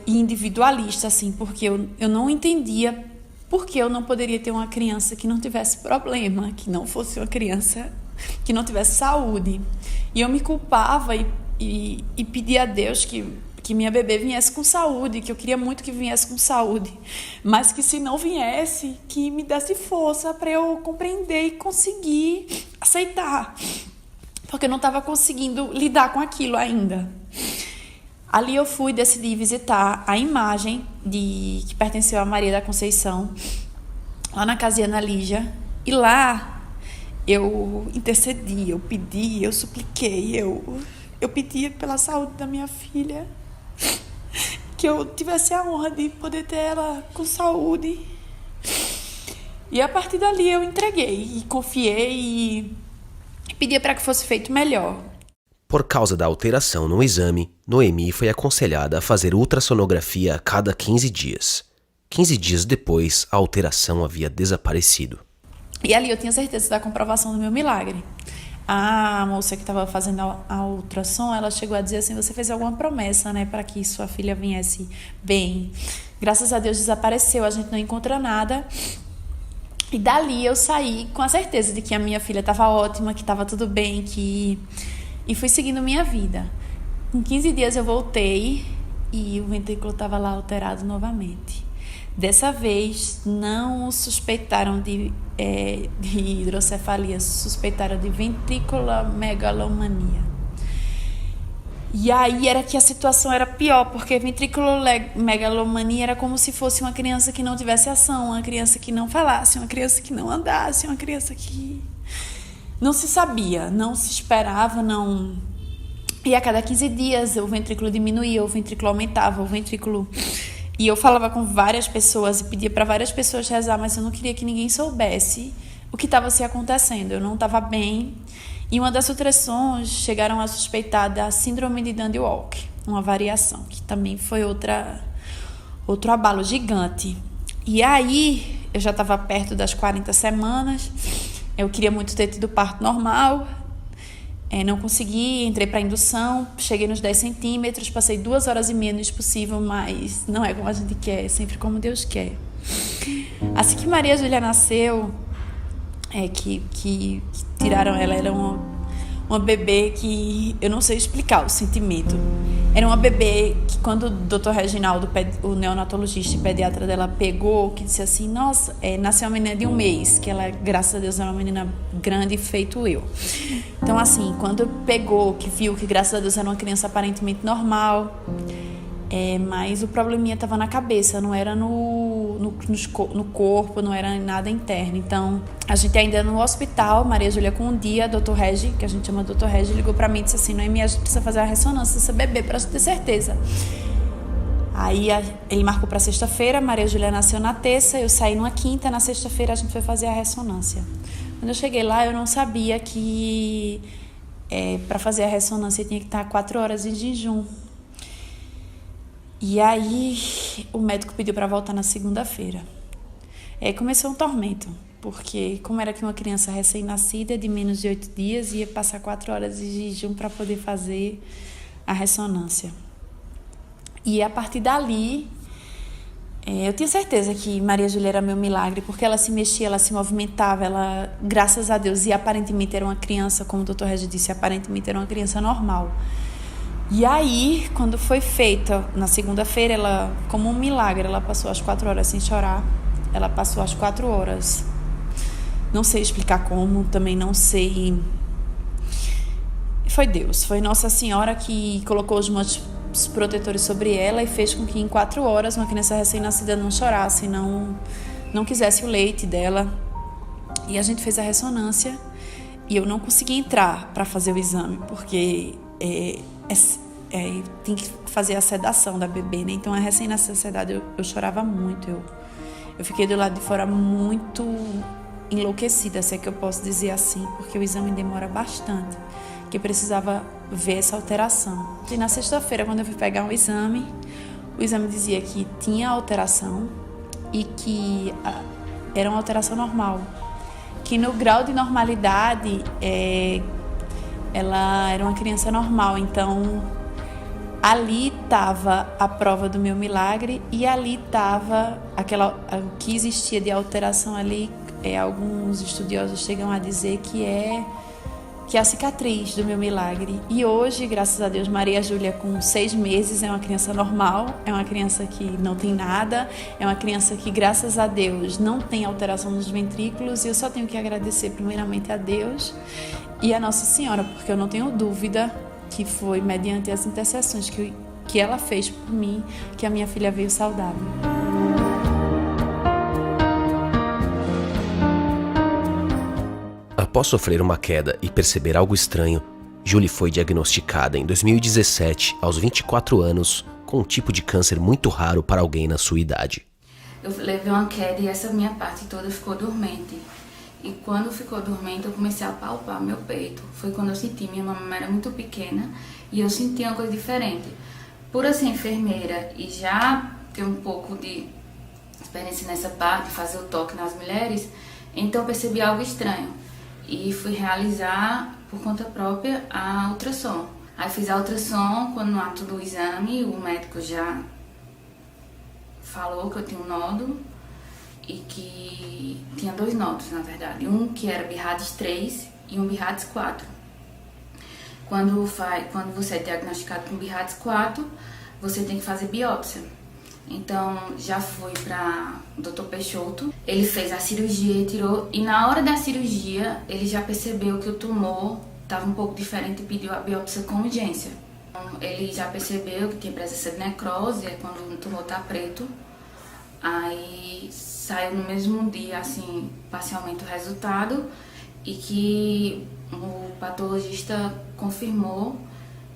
individualista, assim, porque eu não entendia por que eu não poderia ter uma criança que não tivesse problema, que não fosse uma criança que não tivesse saúde. E eu me culpava e pedia a Deus que minha bebê viesse com saúde, que eu queria muito que viesse com saúde, mas que se não viesse, que me desse força para eu compreender e conseguir aceitar, porque eu não estava conseguindo lidar com aquilo ainda. Ali eu decidi visitar a imagem que pertenceu a Maria da Conceição, lá na casa de Ana Lígia, e lá eu intercedi, eu pedi, eu supliquei, eu pedia pela saúde da minha filha, que eu tivesse a honra de poder ter ela com saúde. E a partir dali eu entreguei e confiei e pedia para que fosse feito melhor. Por causa da alteração no exame, Noemi foi aconselhada a fazer ultrassonografia a cada 15 dias. 15 dias depois, a alteração havia desaparecido. E ali eu tinha certeza da comprovação do meu milagre. A moça que estava fazendo a ultrassom, ela chegou a dizer assim, você fez alguma promessa, né, para que sua filha viesse bem. Graças a Deus desapareceu, a gente não encontra nada. E dali eu saí com a certeza de que a minha filha estava ótima, que estava tudo bem, e fui seguindo minha vida. Com 15 dias eu voltei e o ventrículo estava lá alterado novamente. Dessa vez não suspeitaram de hidrocefalia, suspeitaram de ventriculomegalomania. E aí era que a situação era pior, porque ventriculomegalomania era como se fosse uma criança que não tivesse ação, uma criança que não falasse, uma criança que não andasse, uma criança que não se sabia, não se esperava, não. E a cada 15 dias o ventrículo diminuía, o ventrículo aumentava, o ventrículo... E eu falava com várias pessoas e pedia para várias pessoas rezar, mas eu não queria que ninguém soubesse o que estava se acontecendo. Eu não estava bem. E uma das ultrassons chegaram a suspeitar da síndrome de Dandy-Walker, uma variação, que também foi outro abalo gigante. E aí, eu já estava perto das 40 semanas, eu queria muito ter tido parto normal, não consegui, entrei para indução, cheguei nos 10 centímetros, passei 2 horas e meia no possível, mas não é como a gente quer, é sempre como Deus quer. Assim que Maria Júlia nasceu, que tiraram ela, era uma bebê que eu não sei explicar o sentimento. Era uma bebê que quando o Dr. Reginaldo, o neonatologista e pediatra dela, pegou, que disse assim, nossa, nasceu uma menina de 1 mês, que ela, graças a Deus, é uma menina grande, feito eu. Então, assim, quando pegou, que viu que, graças a Deus, era uma criança aparentemente normal, mas o probleminha estava na cabeça, não era no corpo, não era nada interno. Então, a gente ainda no hospital, Maria Júlia, com um dia, Dr. Regi, que a gente chama Dr. Regi, ligou pra mim e disse assim, Noemi, a gente precisa fazer a ressonância dessa bebê pra gente ter certeza. Aí ele marcou pra sexta-feira, Maria Júlia nasceu na terça, eu saí numa quinta, na sexta-feira a gente foi fazer a ressonância. Quando eu cheguei lá, eu não sabia que para fazer a ressonância tinha que estar 4 horas em jejum. E aí o médico pediu para voltar na segunda-feira. Começou um tormento, porque como era que uma criança recém-nascida de menos de 8 dias ia passar 4 horas de jejum para poder fazer a ressonância. E a partir dali, eu tinha certeza que Maria Júlia era meu milagre, porque ela se mexia, ela se movimentava, ela, graças a Deus, e aparentemente era uma criança, como o Dr. Regi disse, aparentemente era uma criança normal. E aí, quando foi feita, na segunda-feira, ela, como um milagre, ela passou as 4 horas sem chorar. Ela passou as 4 horas. Não sei explicar como, também não sei. Foi Deus, foi Nossa Senhora que colocou os mantos protetores sobre ela e fez com que em 4 horas uma criança recém-nascida não chorasse, não quisesse o leite dela. E a gente fez a ressonância e eu não consegui entrar para fazer o exame, porque tem que fazer a sedação da bebê, né? Então a recém-nascida sedada, eu chorava muito, eu fiquei do lado de fora muito enlouquecida, se é que eu posso dizer assim, porque o exame demora bastante, que eu precisava ver essa alteração. E na sexta-feira, quando eu fui pegar o exame dizia que tinha alteração e que era uma alteração normal, que no grau de normalidade ela era uma criança normal. Então ali estava a prova do meu milagre e ali estava o que existia de alteração ali. Alguns estudiosos chegam a dizer que é a cicatriz do meu milagre. E hoje, graças a Deus, Maria Júlia, com 6 meses, é uma criança normal, é uma criança que não tem nada, é uma criança que, graças a Deus, não tem alteração nos ventrículos. E eu só tenho que agradecer primeiramente a Deus e a Nossa Senhora, porque eu não tenho dúvida que foi mediante as intercessões que ela fez por mim que a minha filha veio saudável. Após sofrer uma queda e perceber algo estranho, Julie foi diagnosticada em 2017, aos 24 anos, com um tipo de câncer muito raro para alguém na sua idade. Eu levei uma queda e essa minha parte toda ficou dormente. E quando ficou dormente, eu comecei a palpar meu peito. Foi quando eu senti, minha mama era muito pequena e eu senti uma coisa diferente. Por eu ser enfermeira e já ter um pouco de experiência nessa parte, fazer o toque nas mulheres, então eu percebi algo estranho. E fui realizar, por conta própria, a ultrassom. Aí fiz a ultrassom, quando no ato do exame, o médico já falou que eu tinha um nódulo e que tinha 2 nódulos, na verdade. Um que era BIRADS 3 e um BIRADS 4. Quando você é diagnosticado com BIRADS 4, você tem que fazer biópsia. Então, já fui para o Dr. Peixoto, ele fez a cirurgia e tirou, e na hora da cirurgia, ele já percebeu que o tumor estava um pouco diferente e pediu a biópsia com urgência. Então, ele já percebeu que tinha presença de necrose, é quando o tumor está preto, aí saiu no mesmo dia, assim, parcialmente o resultado, e que o patologista confirmou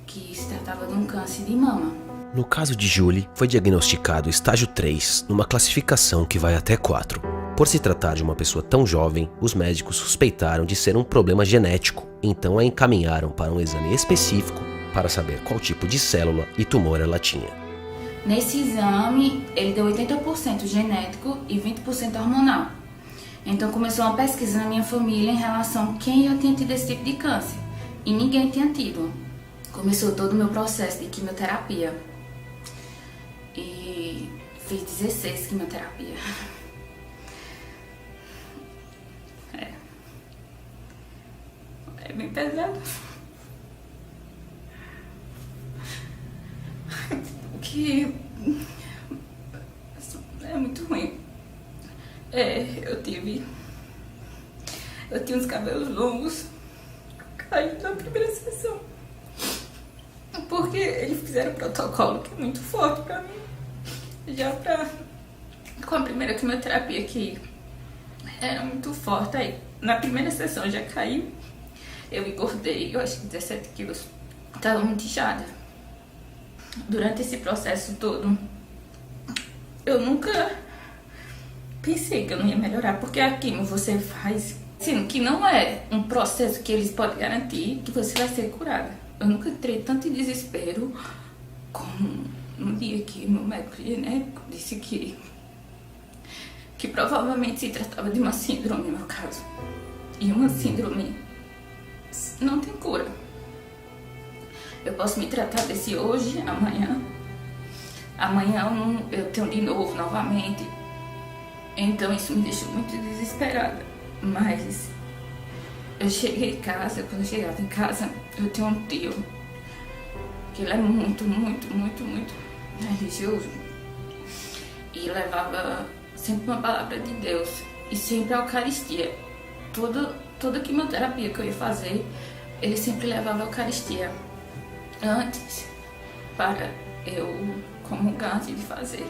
que se tratava de um câncer de mama. No caso de Julie, foi diagnosticado estágio 3, numa classificação que vai até 4. Por se tratar de uma pessoa tão jovem, os médicos suspeitaram de ser um problema genético, então a encaminharam para um exame específico para saber qual tipo de célula e tumor ela tinha. Nesse exame, ele deu 80% genético e 20% hormonal. Então começou uma pesquisa na minha família em relação a quem já tinha tido esse tipo de câncer. E ninguém tinha tido. Começou todo o meu processo de quimioterapia. E fiz 16 quimioterapia. É bem pesado. O que que é muito ruim. Eu tinha uns cabelos longos caindo na primeira sessão. Porque eles fizeram um protocolo que é muito forte pra mim. Com a primeira quimioterapia, que era muito forte. Aí, na primeira sessão já caiu. Eu engordei, eu acho que 17 quilos. Tava muito inchada. Durante esse processo todo, eu nunca pensei que eu não ia melhorar. Porque a quimio você faz, assim, que não é um processo que eles podem garantir que você vai ser curada. Eu nunca entrei tanto em desespero como no dia que meu médico genético disse que provavelmente se tratava de uma síndrome, no meu caso. E uma síndrome não tem cura. Eu posso me tratar desse hoje, amanhã. Amanhã eu tenho de novo, novamente. Então isso me deixou muito desesperada. Mas eu cheguei em casa, quando eu chegava em casa, eu tenho um tio que ele é muito religioso e levava sempre uma palavra de Deus e sempre a Eucaristia. Toda quimioterapia que eu ia fazer, ele sempre levava a Eucaristia antes, para eu comungar antes de fazer.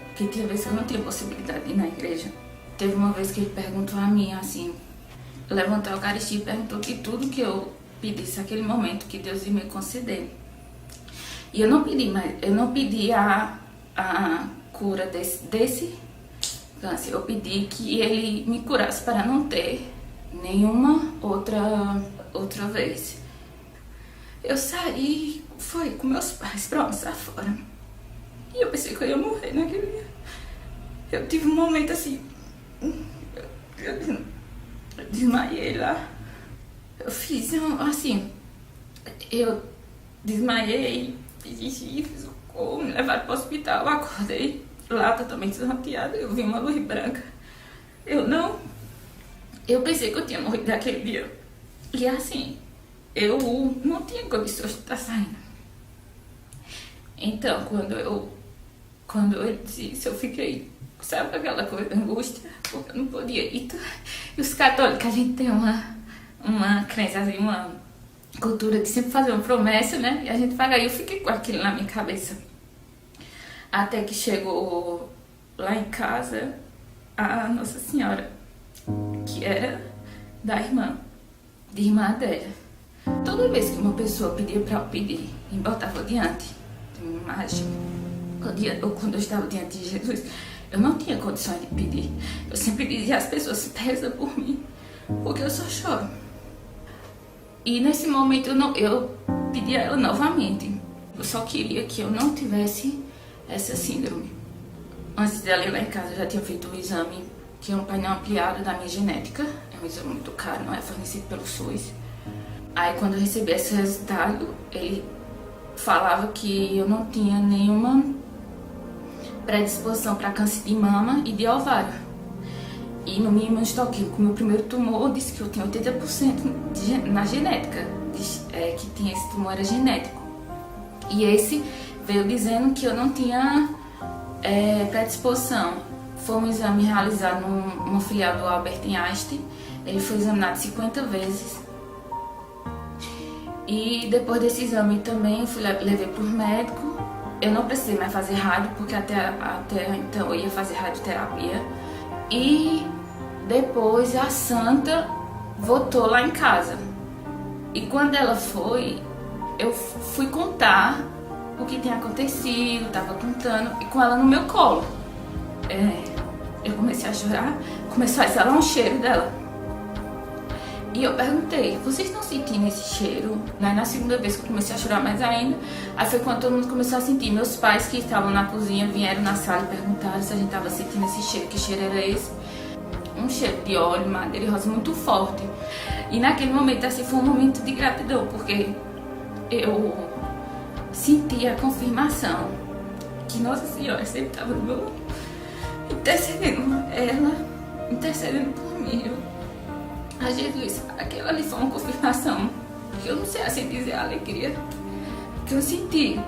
Porque tinha vezes que eu não tinha possibilidade de ir na igreja. Teve uma vez que ele perguntou a mim, assim, levantou a Eucaristia e perguntou que tudo que eu pedisse naquele momento, que Deus ia me conceder. E eu não pedi a cura desse câncer. Eu pedi que ele me curasse para não ter nenhuma outra vez. Eu saí, fui com meus pais pra almoçar fora. E eu pensei que eu ia morrer naquele dia. Eu tive um momento assim, eu desmaiei lá. Eu fiz assim, eu desmaiei, fiz o coma, me levaram para o hospital, eu acordei lá totalmente desnorteada, eu vi uma luz branca. Eu pensei que eu tinha morrido naquele dia. E assim, eu não tinha condições de estar saindo. Então, quando ele disse, eu fiquei, sabe aquela coisa, angústia, porque eu não podia ir. E os católicos, a gente tem uma crença, assim, uma cultura de sempre fazer uma promessa, né? E a gente paga. Aí eu fiquei com aquilo na minha cabeça. Até que chegou lá em casa a Nossa Senhora, que era da irmã dela. Toda vez que uma pessoa pedia para eu pedir e botava diante de uma imagem, ou quando eu estava diante de Jesus, eu não tinha condições de pedir. Eu sempre dizia às pessoas, reza por mim, porque eu só choro. E nesse momento eu pedi a ela novamente. Eu só queria que eu não tivesse essa síndrome. Antes dela ir lá em casa, eu já tinha feito um exame, que é um painel ampliado da minha genética. É um exame muito caro, não é fornecido pelo SUS. Aí quando eu recebi esse resultado, ele falava que eu não tinha nenhuma predisposição para câncer de mama e de ovário. E no meu imunohistoquímico, meu primeiro tumor, disse que eu tinha 80% na genética, que tinha esse tumor era genético. E esse veio dizendo que eu não tinha predisposição. Foi um exame realizado numa filial do Albert Einstein. Ele foi examinado 50 vezes. E depois desse exame também eu levei para o médico. Eu não precisei mais fazer rádio, porque até então eu ia fazer radioterapia. E depois a santa voltou lá em casa. E quando ela foi, eu fui contar o que tinha acontecido, estava contando, e com ela no meu colo. Eu comecei a chorar, começou a exalar um cheiro dela. E eu perguntei, vocês estão sentindo esse cheiro? Na segunda vez que eu comecei a chorar mais ainda, aí foi quando todo mundo começou a sentir. Meus pais que estavam na cozinha vieram na sala e perguntaram se a gente estava sentindo esse cheiro, que cheiro era esse. Um cheiro de óleo, madeira e rosa muito forte. E naquele momento assim foi um momento de gratidão, porque eu senti a confirmação que Nossa Senhora sempre estava do meu lado, intercedendo por mim. A Jesus, aquela ali foi uma confirmação que eu não sei assim dizer a alegria que eu senti.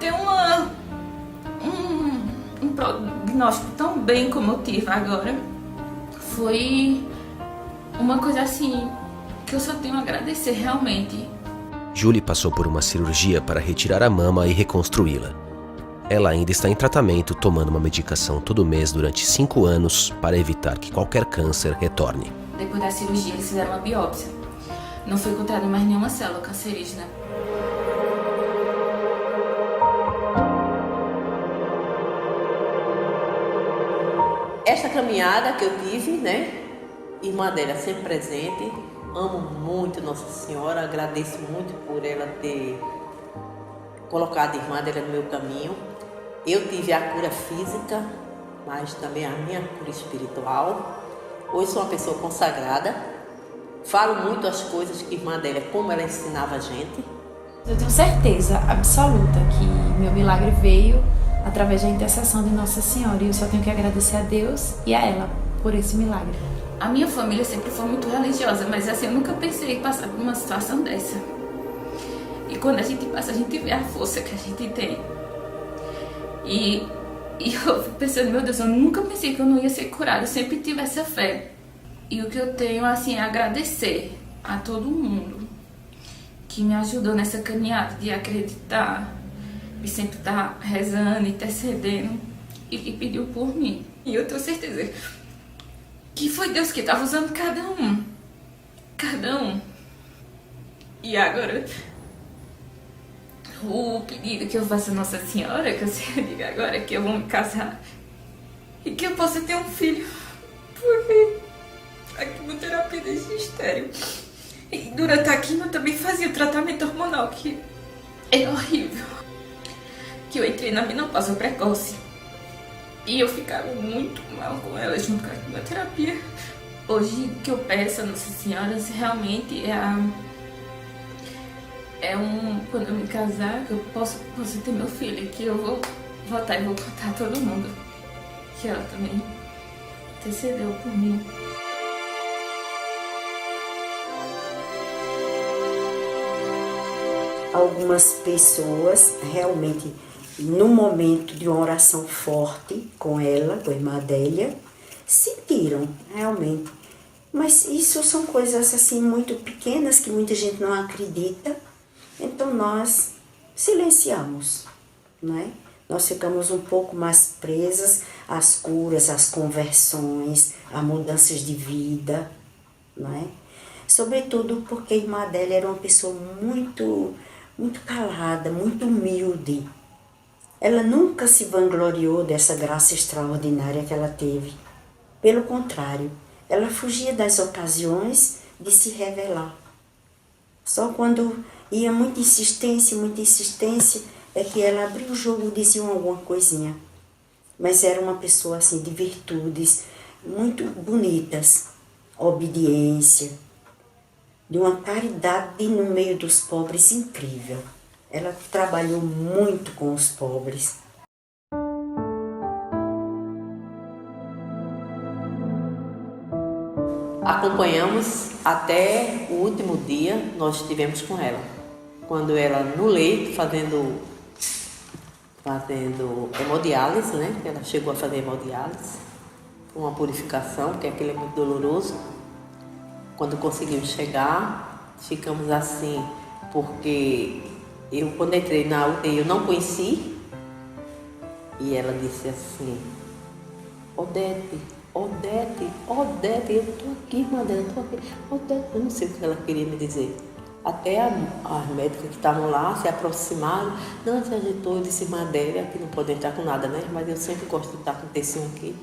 Tem um um prognóstico tão bem como eu tive agora. Foi uma coisa assim que eu só tenho a agradecer realmente. Julie passou por uma cirurgia para retirar a mama e reconstruí-la. Ela ainda está em tratamento, tomando uma medicação todo mês durante 5 anos para evitar que qualquer câncer retorne. Depois da cirurgia, eles fizeram uma biópsia. Não foi encontrada mais nenhuma célula cancerígena. Essa caminhada que eu tive, né? Irmã dela sempre presente. Amo muito Nossa Senhora, agradeço muito por ela ter colocado a irmã dela no meu caminho. Eu tive a cura física, mas também a minha cura espiritual. Hoje sou uma pessoa consagrada. Falo muito as coisas que a irmã dela, como ela ensinava a gente. Eu tenho certeza absoluta que meu milagre veio através da intercessão de Nossa Senhora. E eu só tenho que agradecer a Deus e a ela por esse milagre. A minha família sempre foi muito religiosa, mas assim, eu nunca pensei em passar por uma situação dessa. E quando a gente passa, a gente vê a força que a gente tem. E eu fico pensando, meu Deus, eu nunca pensei que eu não ia ser curada, eu sempre tive essa fé. E o que eu tenho, assim, é agradecer a todo mundo que me ajudou nessa caminhada de acreditar, de sempre estar rezando, intercedendo e que pediu por mim. E eu tenho certeza que foi Deus que estava usando cada um. E agora, o pedido que eu faço a Nossa Senhora, que eu digo agora, é que eu vou me casar e que eu possa ter um filho. Porque a quimioterapia deixa estéril. E durante a quimio eu também fazia o tratamento hormonal, que é horrível. Que eu entrei na menopausa precoce. E eu ficava muito mal com ela junto com a quimioterapia. Hoje o que eu peço a Nossa Senhora realmente quando eu me casar, que eu posso ter meu filho, que eu vou voltar e vou contar a todo mundo que ela também intercedeu por mim. Algumas pessoas realmente, no momento de uma oração forte com ela, com a irmã Adélia, sentiram realmente. Mas isso são coisas assim muito pequenas que muita gente não acredita. Então nós silenciamos, né? Nós ficamos um pouco mais presas às curas, às conversões, a mudanças de vida, né? Sobretudo porque a irmã Adélia era uma pessoa muito calada, muito humilde. Ela nunca se vangloriou dessa graça extraordinária que ela teve. Pelo contrário, ela fugia das ocasiões de se revelar. Só quando ia muita insistência, é que ela abria o jogo e dizia alguma coisinha. Mas era uma pessoa assim de virtudes muito bonitas, obediência, de uma caridade no meio dos pobres incrível. Ela trabalhou muito com os pobres. Acompanhamos até o último dia, nós estivemos com ela. Quando ela no leito, fazendo hemodiálise, né? Ela chegou a fazer hemodiálise, uma purificação, que aquilo é muito doloroso. Quando conseguimos chegar, ficamos assim, porque eu, quando entrei na UTI, eu não conheci. E ela disse assim: Odete, eu tô aqui, madre, eu tô aqui. Odete, eu não sei o que ela queria me dizer. Até as médicas que estavam lá se aproximaram. Não, se agitou, eu disse: Madélia, aqui não pode entrar com nada, né? Mas eu sempre gosto de estar com o tecinho aqui.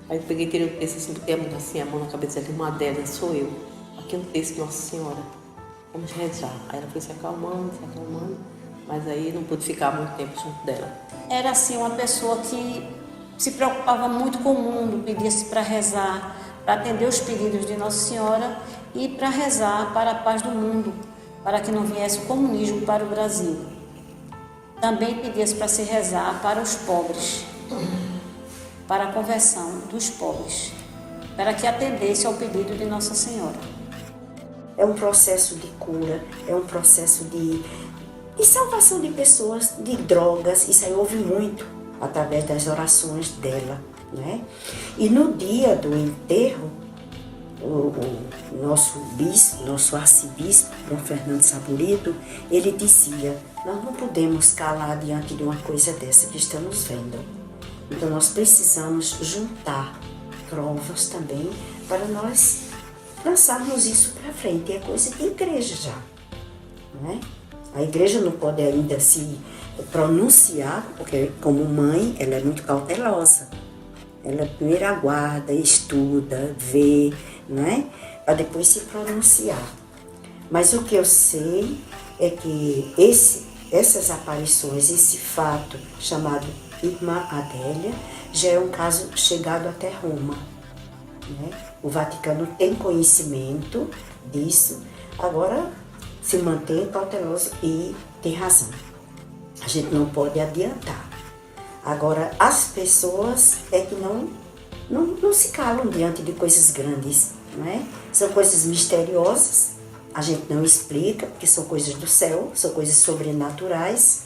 Aí eu peguei, tirei o texto, assim, botei a mão na cabeça dela: Madélia, sou eu. Aqui é um texto de Nossa Senhora. Vamos rezar. Aí ela foi se acalmando, mas aí não pude ficar muito tempo junto dela. Era assim uma pessoa que se preocupava muito com o mundo, pedia-se para rezar, para atender os pedidos de Nossa Senhora e para rezar para a paz do mundo, para que não viesse o comunismo para o Brasil. Também pedia-se para se rezar para os pobres, para a conversão dos pobres, para que atendesse ao pedido de Nossa Senhora. É um processo de cura, é um processo de salvação de pessoas de drogas. Isso aí houve muito. através das orações dela, né? E no dia do enterro, o nosso bispo, nosso arcebispo, Dom Fernando Saburido, ele dizia: nós não podemos calar diante de uma coisa dessa que estamos vendo. Então nós precisamos juntar provas também para nós lançarmos isso para frente. É coisa de igreja já, né? A igreja não pode ainda se pronunciar, porque como mãe ela é muito cautelosa. Ela primeiro aguarda, estuda, vê, né? Para depois se pronunciar. Mas o que eu sei é que essas aparições, esse fato chamado Irmã Adélia, já é um caso chegado até Roma, né? O Vaticano tem conhecimento disso, agora se mantém cauteloso e tem razão. A gente não pode adiantar. Agora, as pessoas é que não se calam diante de coisas grandes, não é? São coisas misteriosas, a gente não explica, porque são coisas do céu, são coisas sobrenaturais,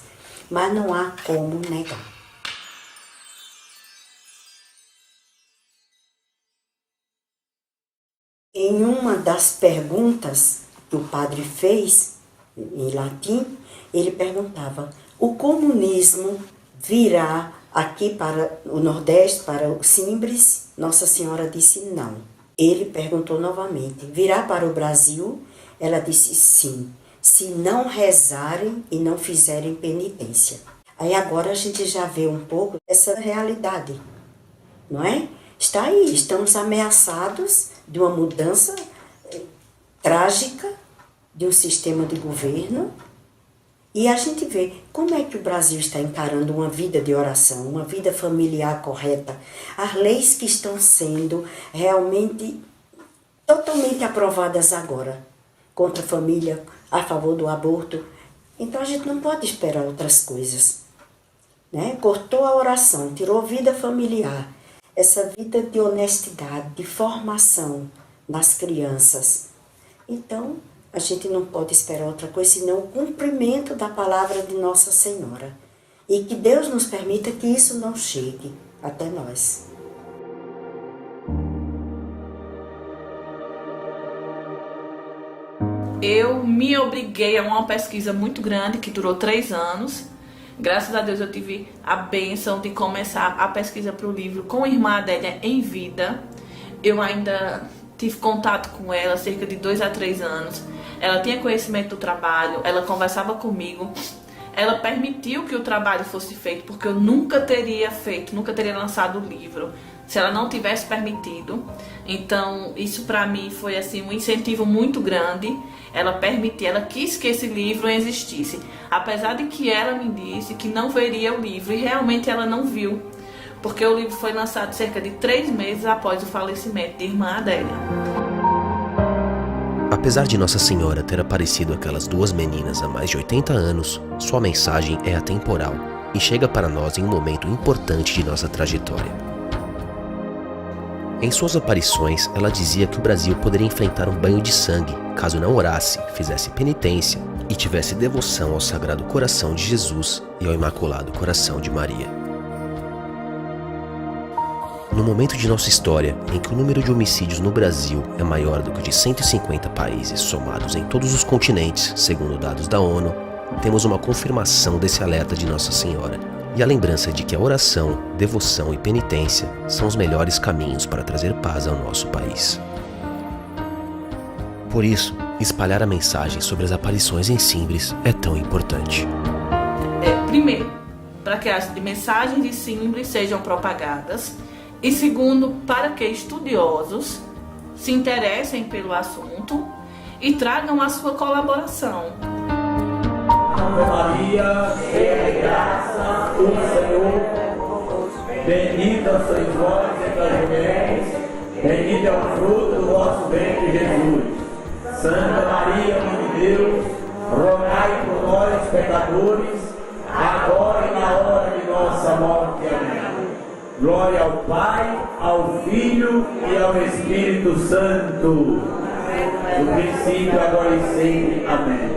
mas não há como negar. Em uma das perguntas que o padre fez, em latim, ele perguntava: o comunismo virá aqui para o Nordeste, para o Simbres? Nossa Senhora disse não. Ele perguntou novamente: virá para o Brasil? Ela disse sim, se não rezarem e não fizerem penitência. Aí agora a gente já vê um pouco essa realidade, não é? Está aí, estamos ameaçados de uma mudança trágica de um sistema de governo. E a gente vê como é que o Brasil está encarando uma vida de oração, uma vida familiar correta. As leis que estão sendo realmente totalmente aprovadas agora, contra a família, a favor do aborto. Então a gente não pode esperar outras coisas, né? Cortou a oração, tirou vida familiar, essa vida de honestidade, de formação nas crianças. Então a gente não pode esperar outra coisa senão o cumprimento da palavra de Nossa Senhora. E que Deus nos permita que isso não chegue até nós. Eu me obriguei a uma pesquisa muito grande que durou 3 anos. Graças a Deus eu tive a bênção de começar a pesquisa para o livro com a Irmã Adélia em vida. Eu ainda tive contato com ela há cerca de 2 a 3 anos. Ela tinha conhecimento do trabalho, ela conversava comigo, ela permitiu que o trabalho fosse feito, porque eu nunca teria feito, nunca teria lançado o livro se ela não tivesse permitido. Então isso para mim foi assim um incentivo muito grande. Ela permitiu, ela quis que esse livro existisse, apesar de que ela me disse que não veria o livro, e realmente ela não viu, porque o livro foi lançado cerca de 3 meses após o falecimento de Irmã Adélia. Apesar de Nossa Senhora ter aparecido àquelas 2 meninas há mais de 80 anos, sua mensagem é atemporal e chega para nós em um momento importante de nossa trajetória. Em suas aparições, ela dizia que o Brasil poderia enfrentar um banho de sangue caso não orasse, fizesse penitência e tivesse devoção ao Sagrado Coração de Jesus e ao Imaculado Coração de Maria. No momento de nossa história em que o número de homicídios no Brasil é maior do que o de 150 países somados em todos os continentes, segundo dados da ONU, temos uma confirmação desse alerta de Nossa Senhora e a lembrança de que a oração, devoção e penitência são os melhores caminhos para trazer paz ao nosso país. Por isso, espalhar a mensagem sobre as aparições em Simbres é tão importante. Primeiro, para que as mensagens de Simbres sejam propagadas, e segundo, para que estudiosos se interessem pelo assunto e tragam a sua colaboração. Ave Maria, cheia de graça, o Senhor é convosco. Bendita sois vós entre as mulheres, bendito é o fruto do vosso ventre, Jesus. Santa Maria, Mãe de Deus, rogai por nós, pecadores, agora e na hora de nossa morte. Amém. Glória ao Pai, ao Filho e ao Espírito Santo, no princípio, agora e sempre. Amém.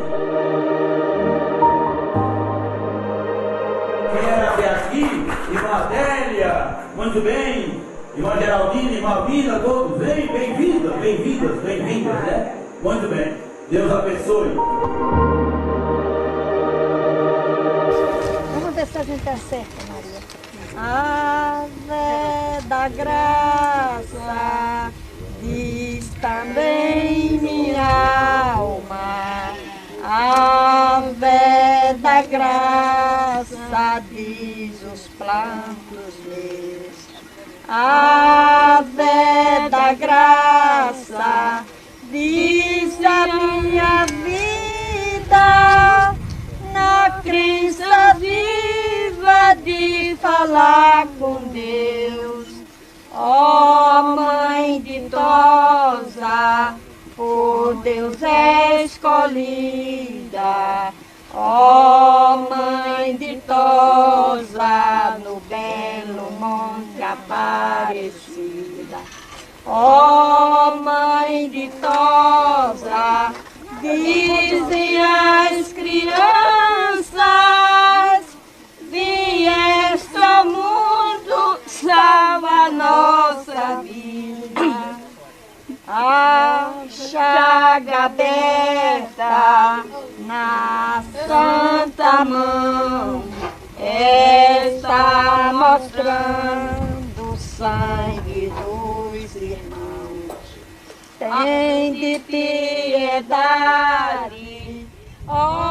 Quero aqui, irmã Adélia, muito bem, irmã Geraldina, irmã Alvina, todos, bem-vindas, né? Muito bem, Deus abençoe. Vamos ver se a gente acerta, Maria. Ave da graça, diz também minha alma. Ave da graça, diz os plantos meus. Ave da graça, diz a minha vida, na crença viva de falar com Deus. Ó Mãe ditosa, por Deus escolhida, ó Mãe ditosa, no belo monte Aparecida. Ó Mãe ditosa, dizem as crianças, vieste ao mundo, salva a nossa vida. A chaga aberta na santa mão está mostrando o sangue dos irmãos. Tem de piedade, ó